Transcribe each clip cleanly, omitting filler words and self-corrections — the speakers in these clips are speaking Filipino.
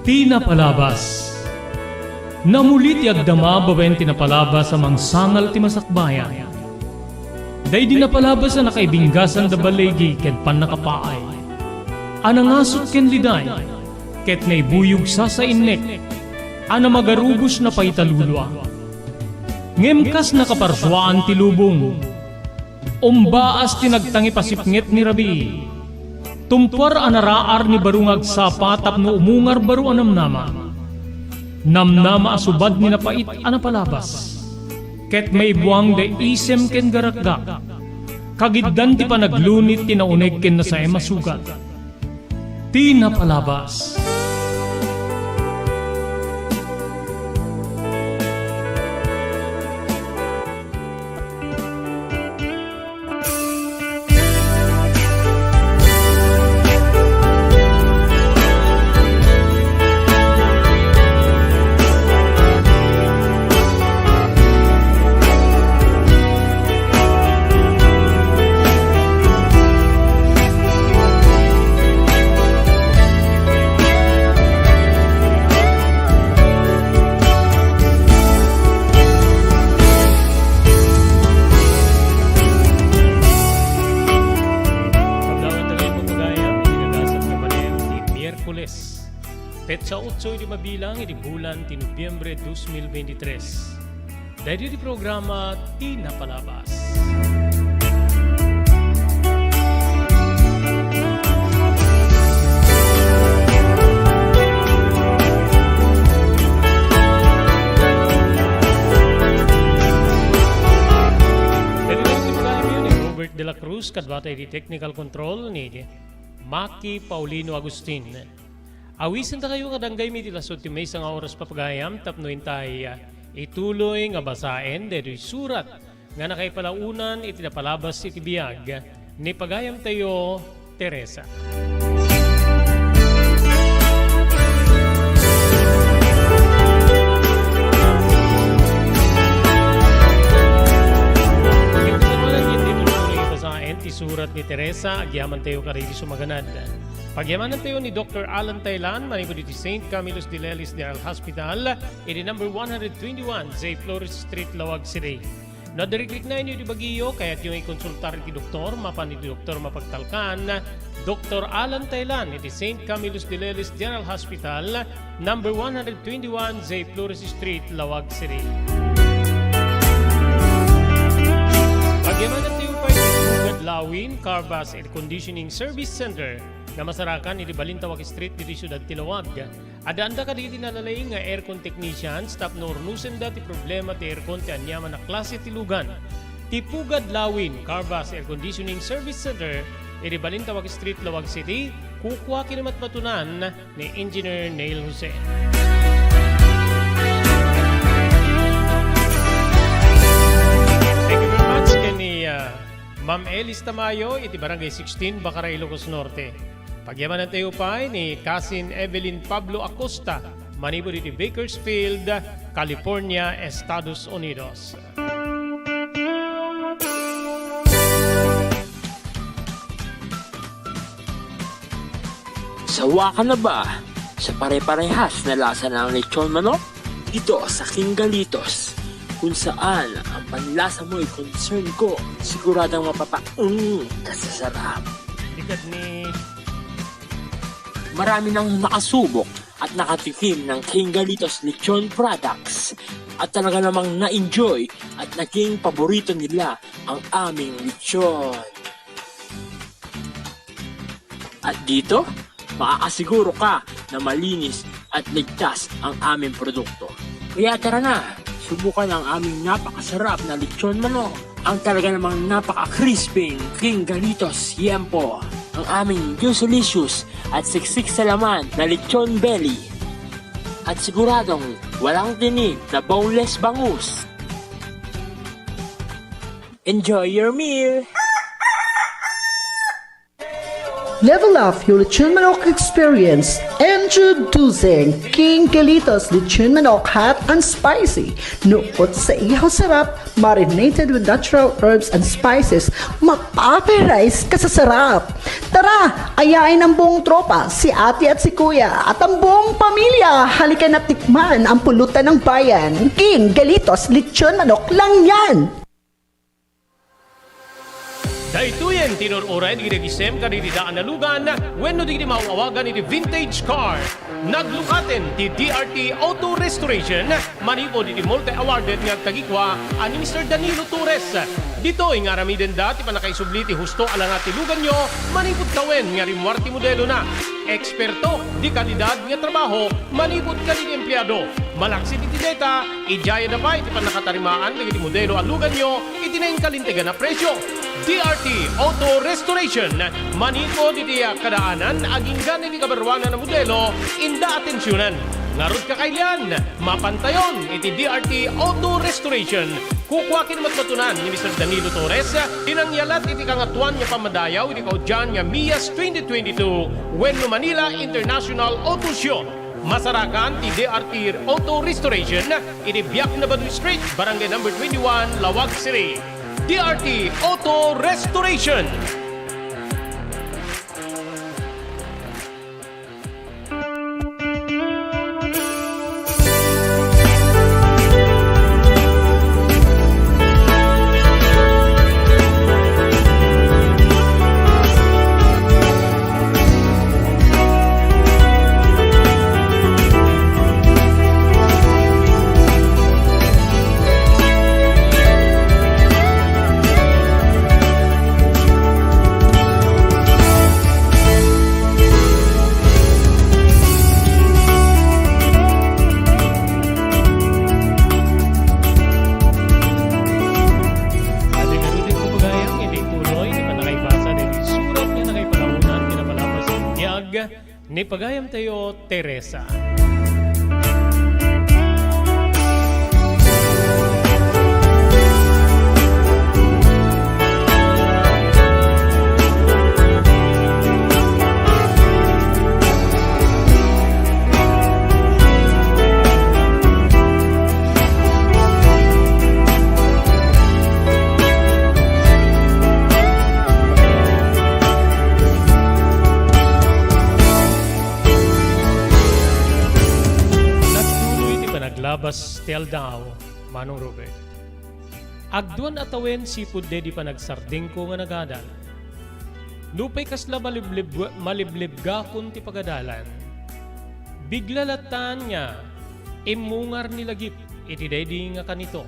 Tinapalabas. Namulit yagdama babayan tinapalabas amang sangal ti masakbayan. Day di napalabas na nakaibinggasan da balegi ket panakapaay. Anangasot ken liday, ket naibuyog sa innek, ana magarubos na paitalulwa. Ngemkas nakaparswaan ti lubong, umbaas tinagtangi pasipnget ni Rabi. Tumpar anaraar ni barungag sapa tapno umungar baru anamnama. Namnama asubad ni napait anapalabas. Ket may buwang de isem ken garakgak. Kagiddan ti panaglunit tinauneg ken nasa masugat. Tinapalabas. Petsa 8 di mabilang di bulan ti Nobyembre 2023. Dahil di programa Tinapalabas. Dahil di programa ni Robert De La Cruz kadwatay di technical control ni Maki Paulino Agustin. Awisan ta kayo kadanggay mi tilasot ti may isang oras papagayam tapno intay ituloy nga basaen detoy surat nga nakaipalaunan iti napalabas iti biyag ni pagayam tayo Teresa. Ti surat ni Teresa agyaman tayo karili sumaganad. Pagyamanan tayo ni Dr. Alan Taylan, manipod iti St. Camillus de Lelis General Hospital, iti number 121, J. Flores Street, Lawag City. Nadariklik na inyo di Baguio, kaya't yung ikonsultar iti doktor, mapan iti doktor mapagtalkan, Dr. Alan Taylan, iti St. Camillus de Lelis General Hospital, number 121, J. Flores Street, Lawag City. Pagyamanan tayo pa iti Lawin, Carbas Air Conditioning Service Center, na masarakan iti Balintawak Street diti Siyudad Tilawag. Adaanda ka diti nalalay nga aircon technicians tapno urnusen da ti problema ti aircon ti anyaman na klase ti lugan. Ti Pugad Lawin, Carbas Air Conditioning Service Center iti Balintawak Street, Lawag City, kukwa kinamat matunan ni Engineer Neil Jose. Thank you very much kani Ma'am Elis Tamayo iti Barangay 16, Bakaray, Ilocos Norte. Pagyamanan tayo pa ni Cousin Evelyn Pablo Acosta, manipod iti Bakersfield, California, Estados Unidos. Sawa ka na ba sa pare-parehas na lasa ng lechon manok? Dito sa King Galitos, kung saan ang panlasa mo ay concern ko, siguradang kasasarap. Likad ni... Marami nang nakasubok at nakatikim ng King Galitos lechon products at talaga namang na-enjoy at naging paborito nila ang aming lechon. At dito, makakasiguro ka na malinis at ligtas ang aming produkto. Kaya tara na, subukan ang aming napakasarap na lechon manok. Ang talaga namang napaka-crisping King Galitos Yempo. Ang aming juicelicious at siksik sa laman na lechon belly. At siguradong walang tinig na boneless bangus. Enjoy your meal! Level up your lechon manok experience. Introducing King Galitos Lechon Manok Hot and Spicy. Nuot sa ihaw sarap, marinated with natural herbs and spices, mapaperize ka sa sarap. Tara, ayain ang buong tropa, si ate at si kuya, at ang buong pamilya. Halika na tikman ang pulutan ng bayan. King Galitos Lechon Manok lang yan! Daytoyen tinururay di gisem kanididaan na lugan wenno di mauawagan ni vintage car. Naglukaten di DRT Auto Restoration manipo di multi-awarded nga tagikwa ani Mr. Danilo Torres. Dito nga ramiden dati pa nakaisubliti husto ala nga tilugan nyo manipot kawen nga rimwarti modelo na. Eksperto di kalidad nga trabaho manipot ka di empleyado. Malaksi di data ijaya na pa iti pa nakatarimaan di modelo alugan nyo itinayin kalintigan na presyo. DRT Auto Restoration manito di kadaanan aging gani di kabarwanan na modelo inda atensyonan. Ngarod ka kailan, mapantayon iti DRT Auto Restoration. Kukwakin matmatunan ni Mr. Danilo Torres, inangyalat iti kangatuan niya pamadayaw iti kaudyan nga MIAS 2022 Wenno Manila International Auto Show. Masarakan ti DRT Auto Restoration iti Biak na Baduy Street, Barangay number 21, Lawag City. DRT Auto Restoration. Ni pagayam tayo, Teresa. Labas tel daw, Manong Robert. Agduan atawen sipud dedi pa nagsarding ko nga nagadal. Lupay kasla maliblib ga kun ti pagadalan. Biglalatan niya, imungar nilagip iti dedi nga kanito.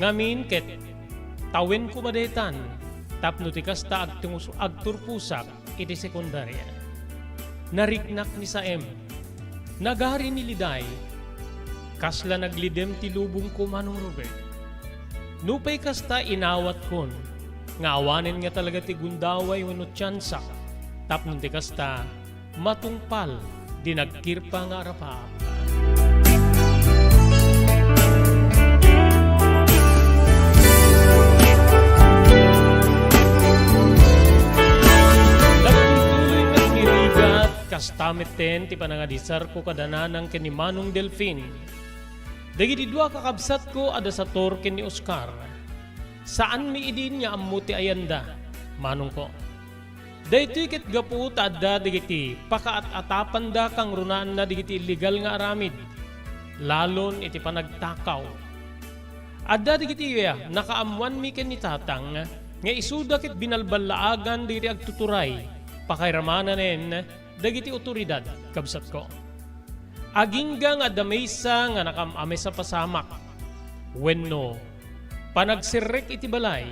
Ngamin ket, tawen ko madaytan, tapno ti kasta agturpusak iti sekundarya. Nariknak ni Saem, nagari ni Liday, kasla naglidem ti lubong ko, Manong Robert. Nupay kasta inawat kon, nga awanin nga talaga ti gundaway wano tsansa, tapnon ti kasta matungpal, di nagkirpa nga arapa. Nagtutuloy ng kirigat, kastameten ti panangadisar ko kadananang kini Manong Delfin. Dagiti dua kakabsat ko ada sa torken ni Oscar. Saan mi idin niya amuti ayanda, Manong ko. Daytoy ket gapu adda digiti pakaat-atapan da kang runaan na digiti illegal nga aramid. Lalon iti panagtakaw. Adda digiti nakaamuan mi ken ni tatang nga isuda ket binalbalaagan digiti agtuturay pakairamanen dagiti otoridad kabsat ko. Agingga nga damaysa nga nakamame sa pasamak. Wenno, panagsirrek iti balay,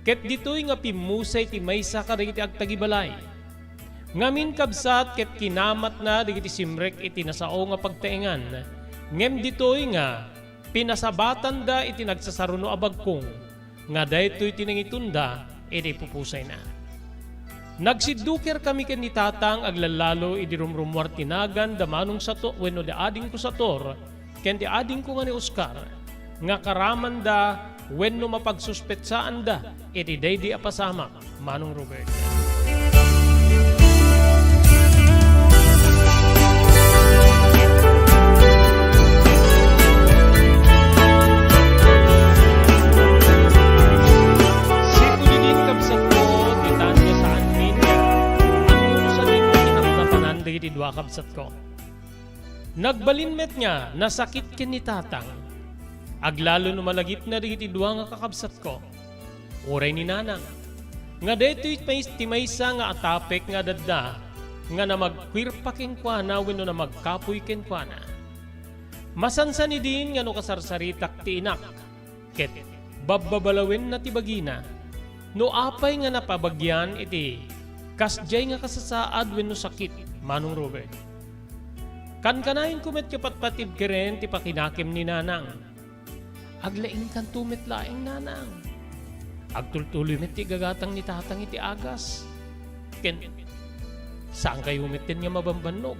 ket ditoy nga pimusay ti maysa kadagiti agtagibalay. Ngamin kabsat ket kinamat na digiti simrek iti nasao nga pagtaengan. Ngem ditoy nga pinasabatan da iti nagsasaruno abagkong, nga daytoy tinangitunda iti pupusay na. Nagsiduker kami ken ni tatang aglalalo iti rumrumwar tinagan damanong sato wenno di ading ko sator ken di ading ko nga ni Oscar nga karaman da wenno mapagsuspetsaan da iti daydi apasama, Manong Robert. dua kabsat ko. Nagbalinmet nga nasakit ken ni tatang. Aglalo no malagip na digiti dua nga kakabsat ko. Uray ni nanang. Nga deto'y timaysa nga atapek nga dadda nga na magkwirpa kenkwana wenno na magkapoy kenkwana. Masansan ni din nga no kasarsaritak ti inak. Ket babbabalawin na ti bagina. No apay nga napabagyan iti kasjay nga kasasaad wenno sakit Manong Robert. Kankanayin kumet kapatpatid keren ti pakinakim ni nanang. Aglaing kan tumit laing nanang. Agtultuloy met ti gagatang ni tatang iti agas. Ken saan kayo umitin nga mabambanog?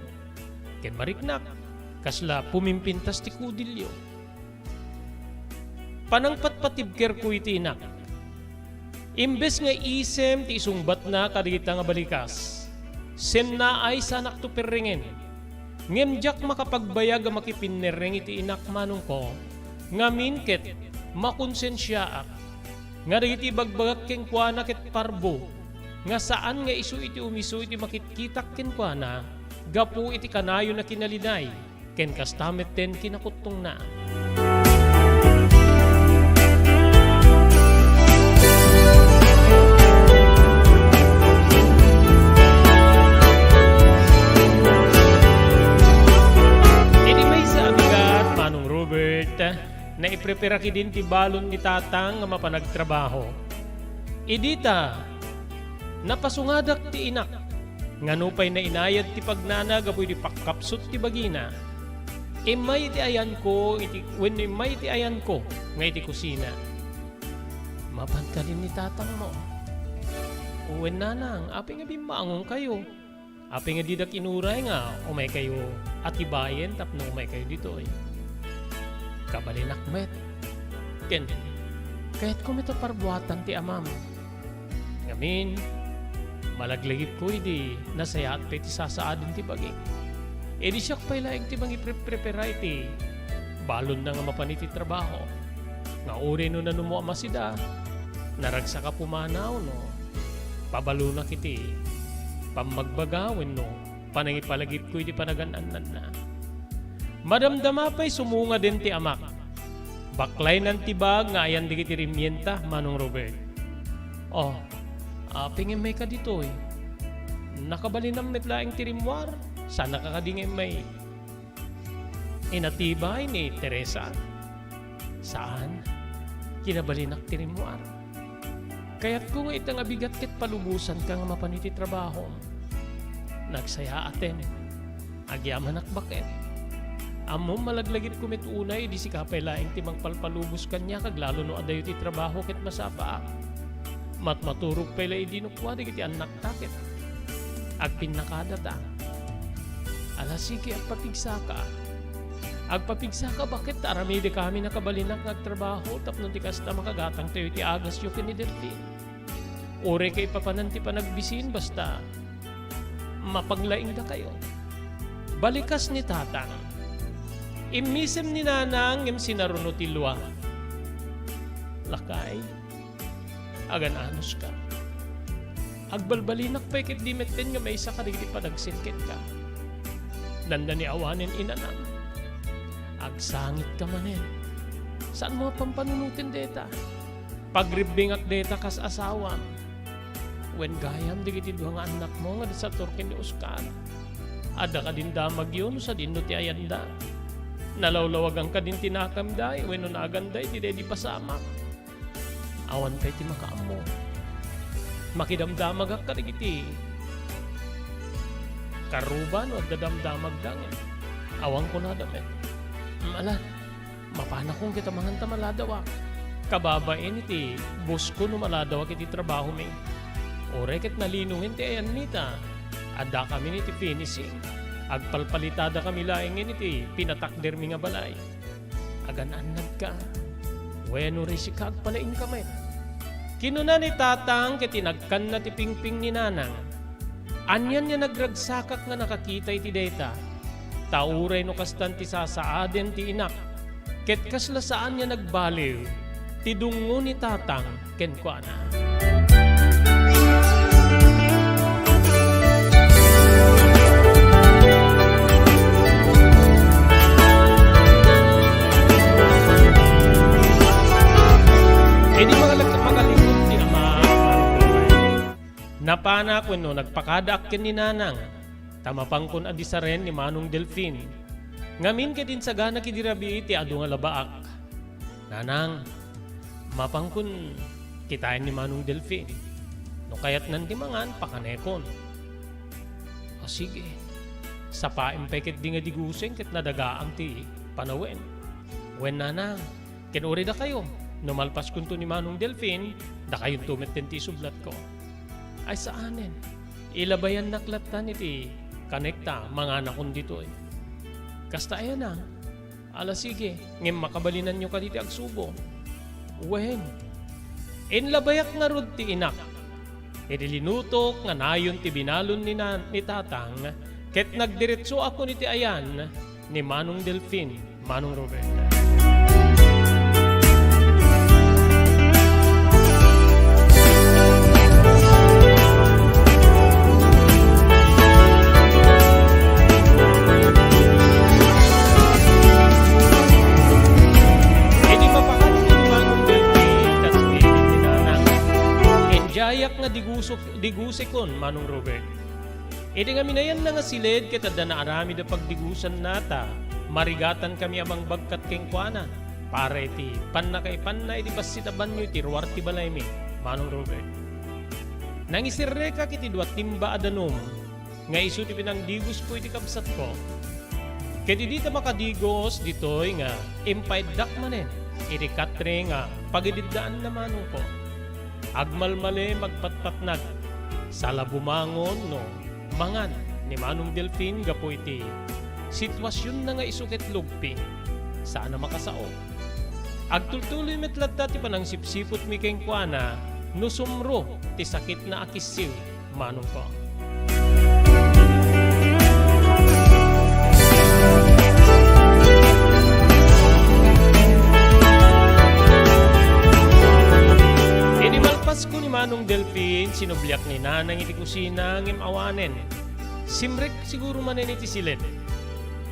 Ken mariknak, kasla pumimpintas ti kudilyo. Panangpatpatibker ko iti inak. Imbes nga isem ti isungbat na kadagita nga balikas. Sen na ay sanak to perringen. Ngemjak makapagbayag nga makipinnereng iti inak manong ko. Ngamin ket makonsensyaak. Nga dagiti bagbagak ken kuana ket parbo. Nga saan nga isu iti umisu iti makitkitak ken kuana. Gapu iti kanayo na kinalinay. Ken kastamet ten kinakutong na. Ini may sa abigat Manong Robert na iprepara ki din ti balon ni tatang nga mapanagtrabaho. Idita, napasungadak ti inak, nga nupay na inayad ti pagnanag apoy di pakkapsot ti bagina. Imay ti ayan ko, when imay ti ayan ko, nga iti kusina. Mapankalin ni tatang mo. Uwen nanang, api nga bimangon kayo. Api nga didak inuray nga, umay kayo atibayen tapno umay kayo dito eh. Kabalinak met. Ken, kahit ko mito parbuatan ti amam. Ngamin, malaglagip ko idi nasaya at peti sasaadin ti baging. Edi siyak pa'y laing ti bang iprepara iti balon na nga mapaniti trabaho. Nga uri no na numuama sida, naragsa ka pumanaw no, pabalo na kiti, pamagbagawin no, panangipalagip ko iti panaganan na. Madamdama pa'y sumunga din ti amak. Baklay ng tibag nga ayan di kiti rimienta, Manong Robert. Oh, pingin may ka dito eh. Nakabali ng metlaing tirimwar. Sana kakadingin may inatibay ni Teresa. Saan? Kinabalinak tirimwar. Kaya't kung itang abigat ket palubusan ka nga mapaniti trabaho. Nagsaya aten. Agyaman bakit. Amo malaglagit kumit unay di si kapay laing timang palpalubos kanya kaglalo no adayo ti trabaho ket masapa. Matmaturog pala idinukwa di kiti anak takit. Agpin nakadata. Alasiki agpapigsa ka. Agpapigsa ka bakit aramide kami nakabalinak nagtrabaho tapno ti kasta makagatang tayo ti agas yu kinidertin. Ore kay papanan ti panagbisin basta mapaglaing da kayo. Balikas ni tatang. Imisem ni nanang im sinaruno ti luwa. Lakay, agan anos ka. Agbalbalinak pa ikit di meten nga may isa ka digiti padagsingkit ka. Danda ni awanin inanam. Agsangit ka manen. Saan mo pampanunutin deta? Pagribingak deta kas asawam. When gayam digiti duha nga anak mo nga sa Turkin ni Oscar. Ada ka din damag yun sa dinno ti ayanda. Nalawlawagang ka din tinakamday, weno naganday, di pasamak. Awan kay ti makaamo. Makidamdamag ka digiti. Karuban o dadamdamag dangin. Awang ko na damit. Ala, mapana kong kita manganta maladawak. Kababain iti, bus ko no maladawak iti trabaho may. Oreket nalinuhin ti ayan nita. Ada kami niti finishing. Agpalpalitada kami laingin iti pinatakder mi nga balay. Agananad ka. Weno resi ka agpalaing kamay. Kinuna ni tatang ket tinagkan na ti pingping ni nanang. Anyan niya nagragsakak nga nakakita iti data. Tauray no kastan ti sasaaden ti inak. Ket kasla saan niya nagbaliw. Ti dungo ni tatang ken kuana. Napana ko no, nagpakadak ken ni Nanang. Tamapang kun adi sa ren ni Manong Delfin. Ngamin ka din sa gana kidirabi iti adu nga labaak. Nanang, mapangkun kitain ni Manong Delfin. No kayat nanti mangan pakanekon. O sige, sa paimpeket di nga diguseng ket nadagaang ti panawen. Wen Nanang, kinuri da kayo. Numalpas kunto ni Manong Delfin, da kayo tumeten ti sublat ko. Ay saanen, ilabayan naklatan iti kanekta mga anakon dito eh. Kasta ayan na, ala sige, ngem makabalinan nyo ka dito agsubo. Wen, inlabayak nga rod ti inak. Idilinutok nga nayon ti binalon ni tatang, ket nagdiretso ako niti ayan ni Manong Delfin, Manong Robert. Jayak nga digusikon, Manong Robert. Edi nga minayan na nga silid kita da na arami da pagdigusan nata. Marigatan kami amang bagkat keng kuana. Para iti panna iti pasitaban nyo iti ruwar ti balay mi, Manong Robert. Nangisirre ka kiti dua timba adanom. Nga iso ti pinangdigos ko iti kabsat ko. Kedi dita makadigos ditoy nga impaydak manen. Iti katre nga pagididaan na Manong ko. Agmalmale magpatpatnag sala bumangon no mangan ni Manong Delfin gapo iti sitwasyon na nga isuket lugpi sana makasao. Agtultuloy metlat dati pa ng sipsipot mi keng kuana no sumro ti sakit na akisiw, Manong ko. Ko ni Manong Delfin, sinubliak ni Nanang iti kusina ngem awanen. Simrek siguro manen iti silid.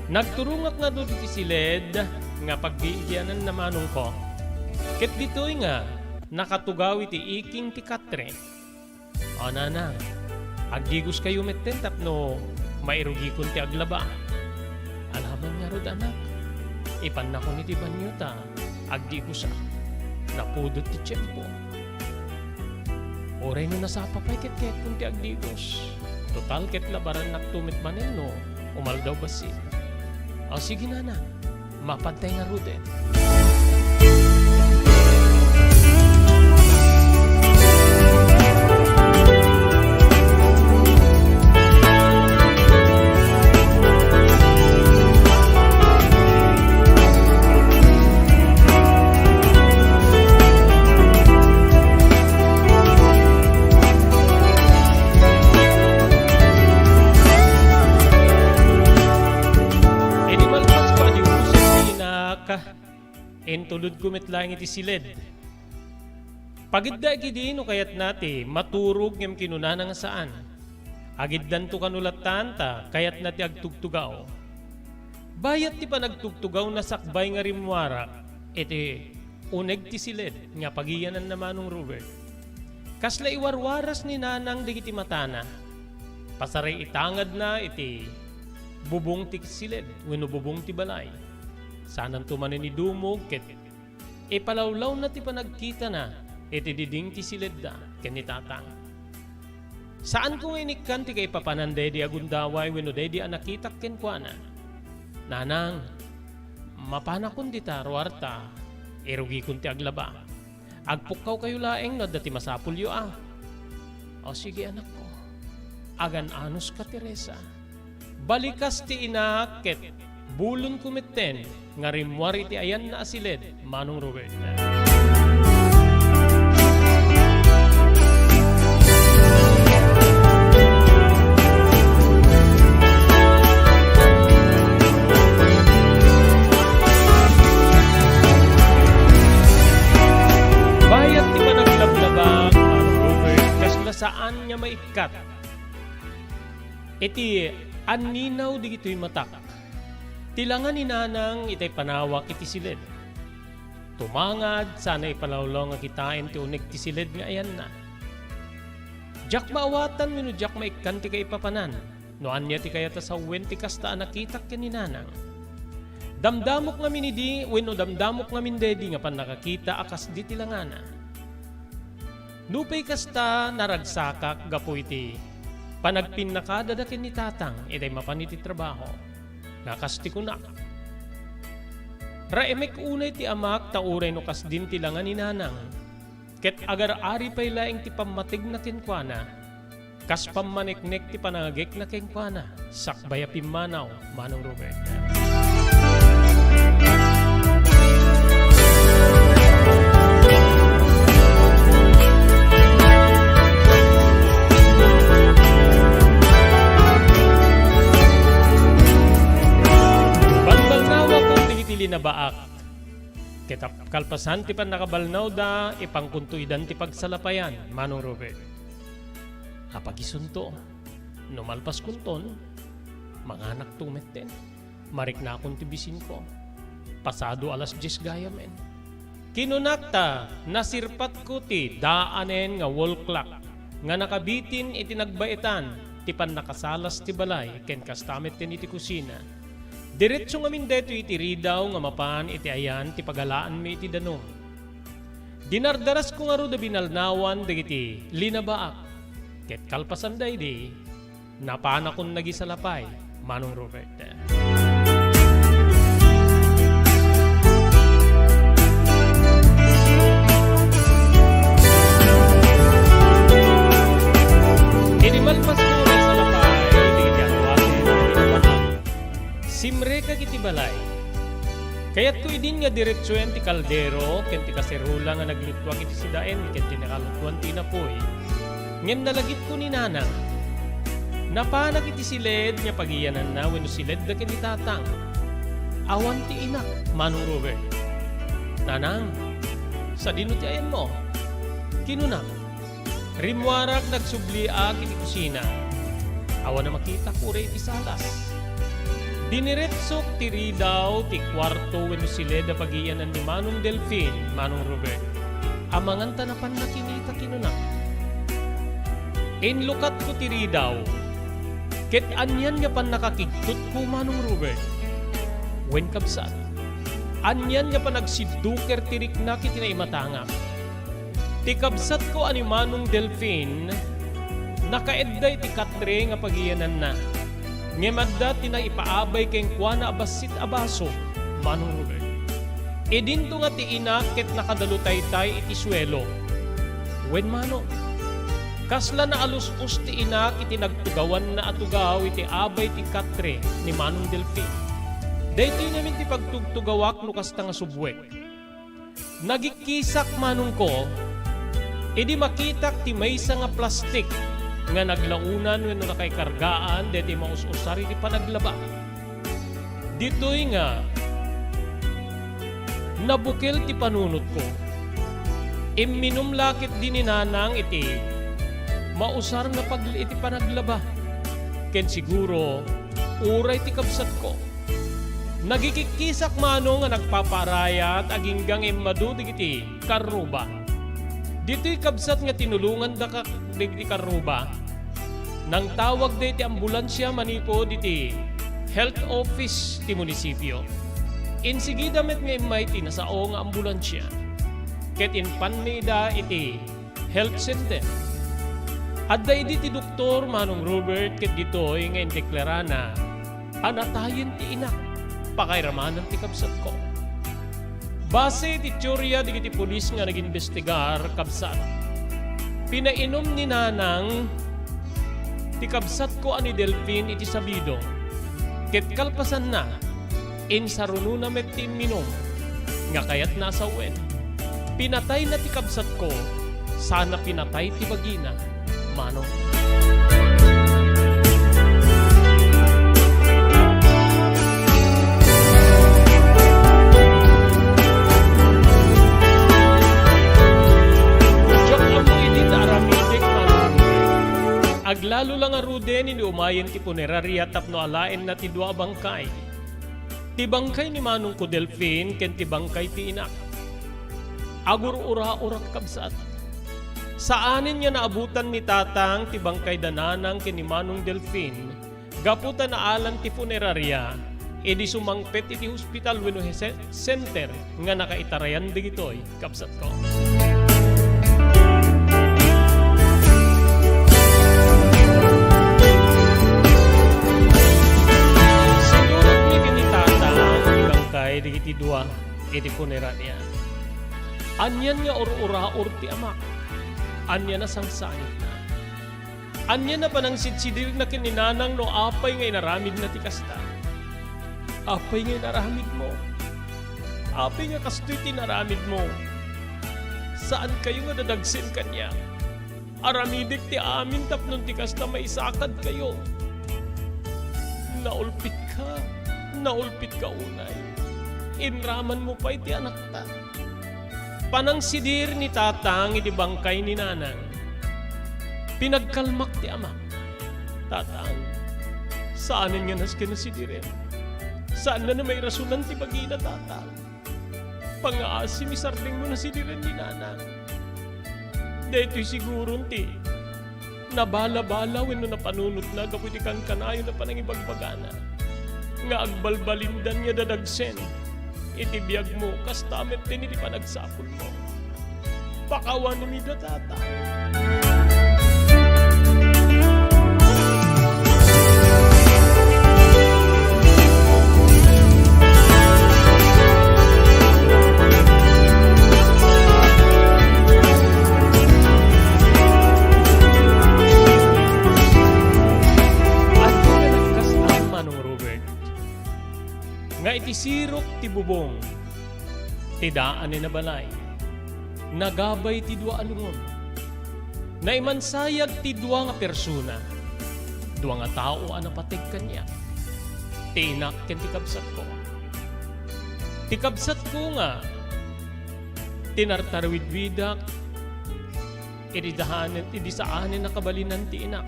Nagturungak nga doon iti silid nga pagbiigyanan na Manong ko. Ket ditoy nga nakatugaw iti iking ti katre. O Nanang, agdigos kayo metten tapno mairugi kun ti aglaba. Alaman nga rod anak, ipan na ko ni ti banyuta, agdigos napudot ti tiyempo. Oray no nasapapay ket kunti agdigos. Total ket labaran naktumit manen no. Umal daw basi. O sige na, mapantay nga ruden. Entulod kumitlang iti silid. Pagidda ikidi no kayat nati maturog ngem kinunana nga saan. Agiddan to kanulatan ta kayat nati agtugtugaw. Bayat ti panagtugtugaw na sakbay nga rimwara iti uneg ti silid nga pagiyanan na Manong Robert. Kasla iwarwaras ni Nanang digiti matana. Pasaray itangad na iti bubong ti silid wenno bubong ti balay. Sanan tumanin ni dumog ket ipalawlaw na ti panagkita na iti diding ti silid da ken ni tatang. Saan ko inikkan ti kay papananday di agundaway wenno di anakitak ken kuana. Nanang, mapanakon di ta ruarta irugi kun ti aglaba. Agpukaw kayo laeng no dati masapulyo ah. O sige anak ko. Agan anos ka Teresa. Balikas ti inak ket bulon kumitten nga rimwari ti ayan na asilid, Manong Robert. Bayat ti panaglablabang, Manong Robert, kasla saan niya maikat. Iti aninaw di gito'y matak. Tilangan ni Nanang itay panawak iti silid. Tumangad, sana ipalawlaw nga kitain ti unig ti silid nga ayan na. Jak maawatan wino jak maikkan ti kay papanan. No anya ti kayata sa wen ti kasta nakitak ken ni nanang. Damdamok nga minidi wenno damdamok nga mindedi nga pan nakakita akas di tilangana. Nupay kasta naragsakak gapo iti panagpinnakada da ken ni tatang itay mapaniti trabaho. Nakasti kunak. Raemek unay ti amak tauray no kas din tilangan ni nanang. Ket agar ari pay laeng ti pamatig na kenkwana, kas pamaniknek ti panagek na kenkwana, sakbaya pimanaw, Manong Robert. Balbalnawa kung tingitili na baak. Kita kalpasan ti pan nakabalnaw da ipangkuntuidan ti pagsalapayan, Manong Robert. Apagisunto, numalpas kunton, mga anak tumetten, marik na akong tibisin ko. Pasado alas 10 gaya men. Kinunakta, nasirpat ko ti daanen nga wall clock, nga nakabitin iti nagbaitan, ti pan nakasalas ti balay, ken kastamet tin iti kusina. Diretso nga min deto iti ridaw nga mapan iti ayan ti pagalaan mi iti danong. Dinardaras ko nga ro da binalnawan dagiti linabaak. Ket kalpasan day di, napana kong nagisalapay, Manong Robert. Inimalpas ko na salapay, dagiti anwasin na linabaak. Simre ka kiti balay. Kaya't ko idin nga diretsuyan ti kaldero, ken ti kaserula nga naglutwang iti sidaen, ken ti nakalutwan ti napoy. Ngem nalagip ko ni nanang. Napanak iti siled nga pagiyanan na wenno siled da ken ni tatang. Awan ti inak, Manong Robert. Nanang, sa dino ti ayan mo? Kinunak. Rimwarak nagsubliak iti kusina. Awan na makita ko rin iti salas. Diniretsok ti ridaw ti kwarto wenno siled da pagiyanan ni Manong Delfin, Manong Robert. Amangan tanapan na kinita kinunak. Inlukat ko ti ridaw. Ket anyan nga pan nakakigtut ko, Manong Robert. Wen kabsat. Anyan nga pan nagsiduker tirik na kiti na imatangak. Ti kabsat ko ani Manong Delfin, nakaedday ti katre nga pagiyanan na. Ngemadda ti na ipaabay keng kuana abasit abaso, Manong Robert. Edinto nga ti inak ket nakadalutaytay iti swelo. Wen Manong, kasla na alus-us ti inak iti nagtugawan na atugaw iti abay ti katre ni Manong Delfin. Daytoy namin ti pagtugtugawak no kasta nga subwek. Nagikisak Manong ko, idi makitak ti maysa nga plastik nga naglaunan wenno nakaikargaan deti maus-usari ti panaglaba. Ditoy nga nabukel ti panunot ko. Imminum lakit din ni nanang iti mausar na iti panaglaba. Ken siguro uray ti kabsat ko. Nagikikisak Manong nga nagpaparayat aginggang immadu digiti karuba. Dito'y kabsat nga tinulungan da digiti karuba. Nang tawag da iti ambulansya manipo diti health office ti munisipyo. Insigi damit nga imay ti nasao nga ambulansya. Ket inpanmida iti health center. Adda iti doktor Manong Robert ket dito'y nga indeklara na anatayin ti inak pakairamanan ti kabsat ko. Base ti teorya digiti pulis nga nag-investigar kabsat. Pinainom ni nanang ti kabsat ko ani Delfin iti sabido. Ket kalpasan na insaruno na met ti minom nga kayat nasa wen. Pinatay na ti kabsat ko, sana pinatay ti bagina, Manong. Aglalo lang nga ruden ni umayen ti punerarya tapno alaen na ti dua bangkay. Ti bangkay ni Manong ko Delfin ken ti bangkay ti inak. Agur ura-urak kabsat. Saanin niya naabutan ni tatang ti bangkay dananang kini Manong Delfin, gaputan na alan ti funeraria, edi sumangpet iti hospital wenno center nga nakaitarayan digitoy kapsat ko. Sinurat ni kini tatang ti bangkay digiti dua iti funeraria. Anyan nga or-ura-or ti amak. Anya na sangsanit na. Anya na panang sitsidir na kininanang no apay nga inaramid na ti kasta. Apay nga inaramid mo. Apay nga kasto'y tinaramid mo. Saan kayo nga dadagsin kanya? Aramidik ti amin tapnon ti kasta maisakad kayo. Naulpit ka unay. Inraman mo pa iti anak ta. Panang sidir ni tatang iti bangkay ni nanang. Pinagkalmak ti amak. Tatang, saanin nga nas kinasidirin? Saan na may rasunan ti bagina tatang? Pangaasim isarling mo na sidirin ni nanang. Dito'y siguro ti nabala-bala wenno napanunot na kaputi kang kanayo na panangibagbagana. Nga agbalbalindan nga dadagsen. Itibiyag mo, kastamet din iti panagsapon mo. Pakawan ni mida tata. At kung nagkastaan Manong Robert, nga iti sirok ti bubong, ti daan ni nabalay, nagabay ti dua alungon, na imansayag ti dua nga persona, dua nga tao anapatig kanya, ti inak ken ti kabsat ko. Ti kabsat ko nga, tinartarwidwidak, idi saanin nakabalinan ti inak.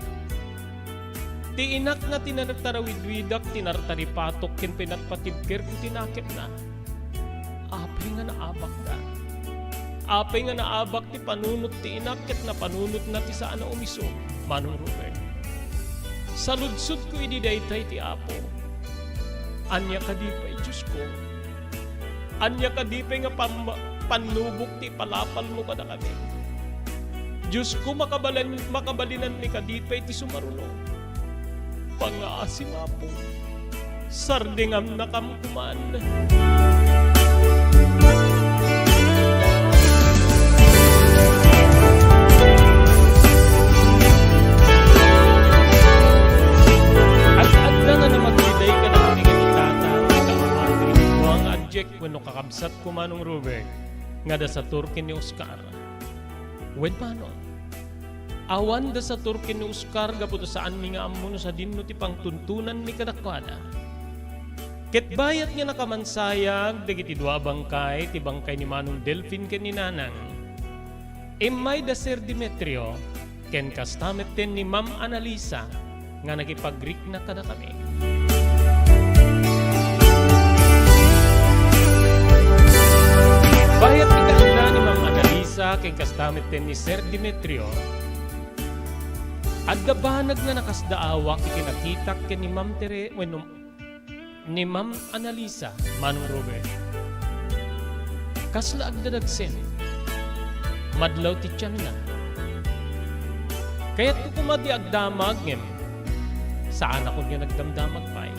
Ti inak nga tinartarawidwidak, tinartaripatok, kin pinatpatibker, kung tinakip na. Apay nga naabak ka. Apay nga naabak ti panunot ti inak, ket na panunot na ti saan na umiso, Manong Robert. Saludsud ko ididaytay ti apo. Anya kadipay, Diyos ko. Anya kadipay nga panlubok ti palapal mo kada kami. Diyos ko, makabalinan ni kadipay ti sumarunong. Pangaasim apo, sardingam na kamkuman. At-adda nga na magbiday ka na kami ganitata, ikaamagri, ang adject wenno kakabsat ko Manong Robert, nga da sa Turkin ni Oscar. Wen paano? Awan da sa Turkin ni Oscar gaputo saan mi nga ammo sa dinno ti pangtuntunan mi kadakwada. Ket bayat nga nakamansayag dagiti dua bangkay ti bangkay ni Manong Delfin ken ni nanang. Imay da Sir Demetrio ken kastamet ten ni Ma'am Analisa nga nagipagrik na kada kami. Bayat ti kaanda ni Ma'am Analisa ken kastamet ten ni Sir Demetrio. At dabanag na nakasdaawak ikinakitak ken ni Ma'am ni Ma'am Analisa, Manong Robert. Kasla agdadagsen, madlaw ti tiyan na. Kaya't kumadi agdamag ngem, saan ako niya nagdamdamag pa'y.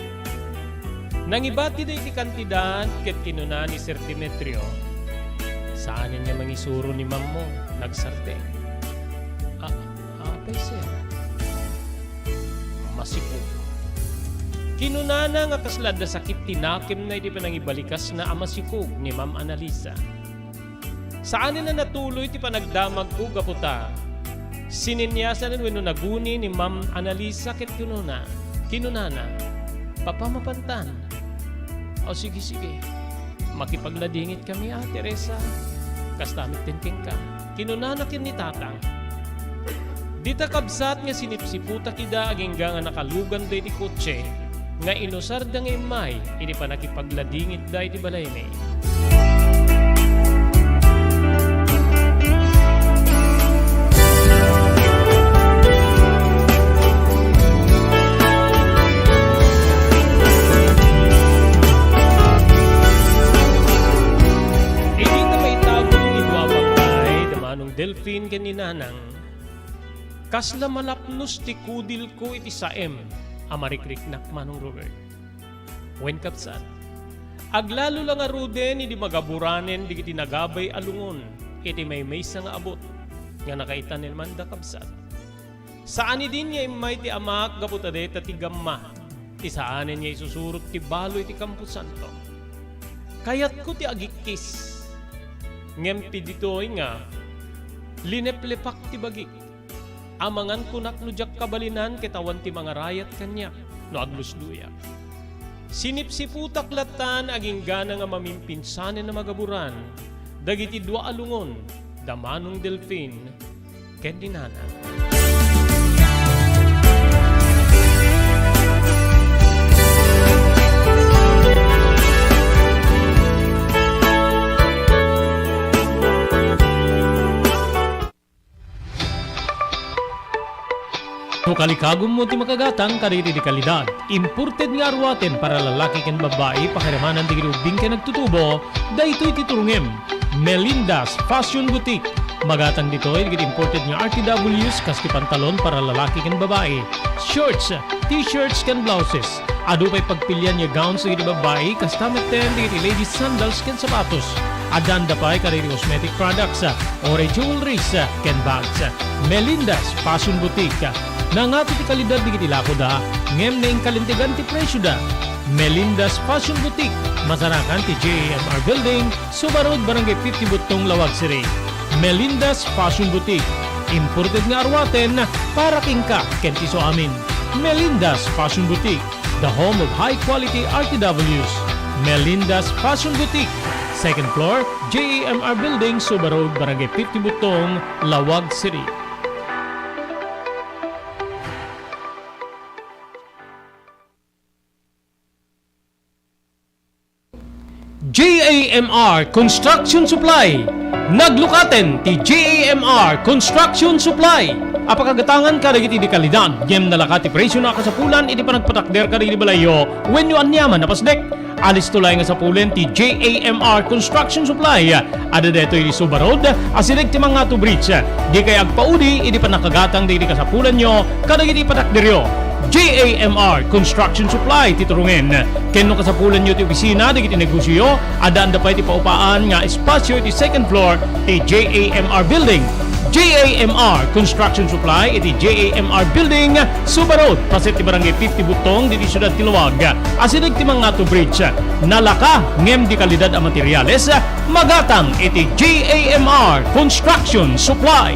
Nangibati da iti kantidad ket kinuna ni Sir Demetrio, saan niya mangisuro ni Ma'am mo, nagsardeng. Apay sir. Masiko. Kinunana nga kaslad na sakit tinakim na iti panangibalikas na amasikog ni Ma'am Analisa. Saan na natuloy ti panagdamag ko gaputa? Sininyasan wenno naguni ni Ma'am Analisa ket kinunana. Papamapantan. O sige. Makipagladingit kami Teresa. Kastamit din ka. Kinunana kin ni tatang. Dita kabsat nga sinipsiputa kida agingga nga nakalugan da iti kotse nga inusar da nga imay ini pa nakipagladingit da iti balay ni. nanang, kasla malapnos ti kudil ko iti saem, amarikrik-nak Manong Robert. Wen kapsat, aglalo lang aruden iti magaburanen di kiti nagabay alungon, iti may maysa nga abot, nga nakaitan nilman da kapsat. Saan din niya imay ti amak gaputade ti gamma, ti saanen niya isusurot ti balo iti Kampo Santo. Kayat ko ti agikis, ngempi ditoy nga, lineplepak ti bagi, amangan kunak no jak kabalinan kitawan ti mga rayat kanya, no aglusduya. Sinipsiputak latan aging gana nga mamimpinsanen na magaburan, dagiti dua alungon, da Manong Delfin, ken dinana. No kalikagom mo ti makagatang kariti di kalidad. Imported nga arwaten para lalaki ken babae pakiramanan di girubing ken nagtutubo, daytoy titurungem. Melinda's Fashion Boutique. Magatang dito ay imported nga RTWs kaski pantalon para lalaki ken babae. Shorts, t-shirts ken blouses. Adu pay pagpilyan nga gowns di babae kastameten di ladies sandals ken sapatos. Adanda pay kariti cosmetic products, ore jewelries ken bags. Melinda's Fashion Boutique. Nangato ti kalidad di kiti lako da, ngem na inkalintigan ti presyo da. Melinda's Fashion Boutique, masarakan ti JAMR Building, Subarod, Barangay 50 Butong, Lawag City. Melinda's Fashion Boutique, imported nga arwaten para kingka kenti so amin. Melinda's Fashion Boutique, the home of high-quality RTWs. Melinda's Fashion Boutique, second floor, JAMR Building, Subarod, Barangay 50 Butong, Lawag City. JAMR Construction Supply. Naglukaten ti JAMR Construction Supply. Apakagatangan ka dagiti di kalidad, gem nalaka ti presyo na kasapulan iti panagpatakder ka di balayo when you anyaman napasdek. Alis tulay nga sapulen ti JAMR Construction Supply. Ada deto iti Subarod, asilig ti mga to bridge. Di kay agpaudi iti panakagatang di kasapulan nyo kadagiti patakderyo. JAMR Construction Supply titurungen. Kenno kasapulan nyo ti opisina di kiti negosyo, adaan da pa iti paupaan nga espasyo iti second floor ti JAMR Building. JAMR Construction Supply iti JAMR Building, Subarod, paset ti Barangay 50 Butong diti Syudad ti Luwag. Asinig ti mga to bridge. Nalaka ngem di kalidad a materyales, magatang iti JAMR Construction Supply.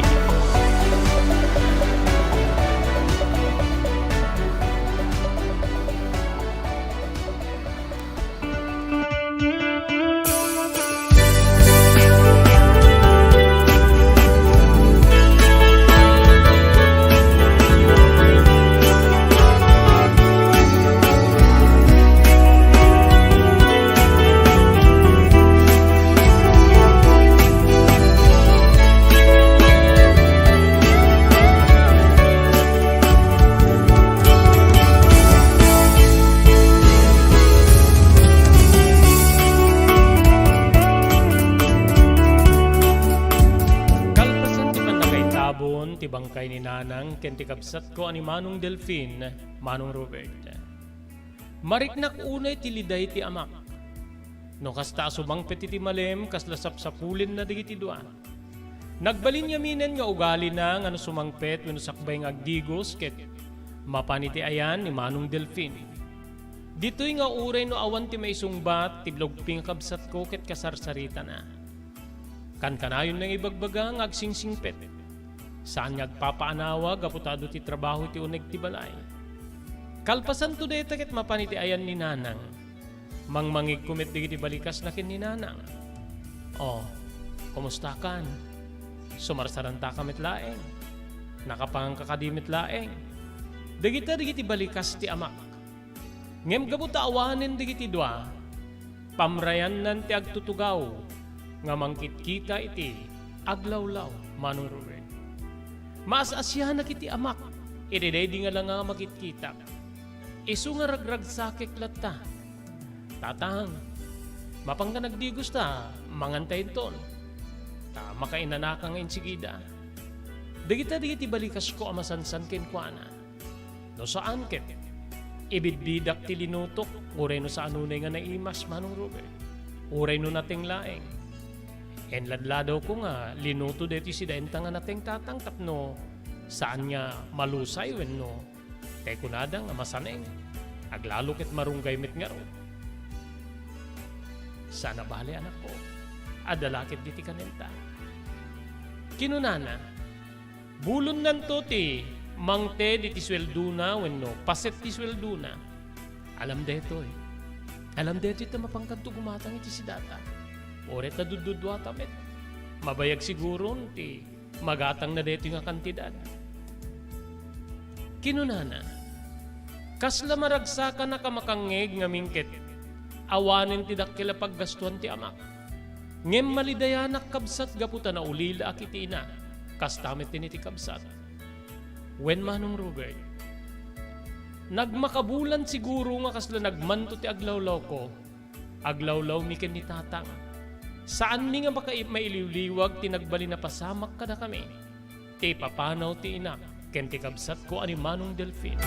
Ti bangkay ni nanang ken ti kabsat ko ani Manong Delfin, Manong Robert. Mariknak unay ti liday ti amak. No kasta subang peti ti malem kasla sapsapulin na digiti dua. Nagbalin yaminen nga ugali na nga no sumangpet wenno sakbay nga agdigos ket mapaniti ayan ni Manong Delfin. Ditoy nga uray no awan ti maisungbat ti blogping kabsat ko ket kasarsarita na. Kan-kanayon nang ibagbaga nga agsingsingpet. Saan nga agpapaanawa gaputado ti trabaho ti uneg ti balay. Kalpasan to deta ket mapaniti ayan ni nanang. Mangmangig kumit digiti balikas na ken ni nanang. Oh, kumusta kan? Sumarsaranta kamit laeng. Nakapangang kakadimit laeng. Digiti balikas ti amak. Ngem gabuta awanen digiti dua. Pamrayan nan ti agtutugaw. Nga mangkitkita iti aglawlaw, Manong Robert. Maasasyahan na kiti amak, idededi nga lang nga makitkita. Isu nga ragrag sakik latta. Tatang, mapangga nagdigos ta, mangantayin ton. Ta makainanaka nga insigida. Digita balikas ko amasansan ken kuana. No saan ket? Ibidbidak ti linutok, uray no sa anunay nga naimas manong Robert. Uray no nating laeng. En ladladaw ko nga, linuto deti si daenta nga nating tatang tapno, saan nga malusay wenno. Kay kunada nga masaneng, aglalo ket marunggay met nga ro. Sana bali anak ko, adalakit diti kanenta. Kinunana, bulon nanto ti, mangte di ti swelduna wenno paset ti swelduna. Alam deto eh. Alam deto iti mapangkanto gumatang iti si data. Oret na dududwa tamet. Mabayag siguro ti magatang na deto nga kantidad. Kinunana, kasla maragsakan na kamakangeg nga mingket. Awanin ti dakkila paggastuan ti amak. Ngem malidayanak kabsat gaputa na ulila akiti ina. Kastamet tiniti kabsat. When manong Robert, nagmakabulan siguro nga kasla nagmanto ti aglawlaw ko, aglawlaw mi ken ni tatang. Saan mi nga mailiwliwag ti nagbali na pasamak kada kami, ti papanaw ti ina, ken ti kabsat ko ani manong Delfin.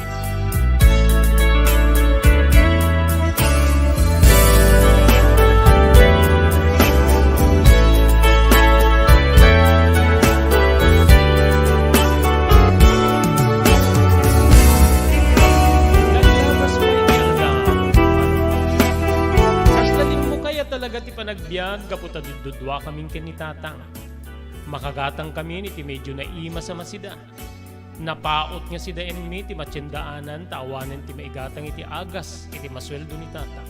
Talaga ti panagbiag kaputa dududwa kaming kinitatang. Makagatang kami ni ti medyo na ima sa masida. Napaot nga si daen mi ti matsyendaanan tawanen ti maigatang iti agas iti masweldo ni tatang.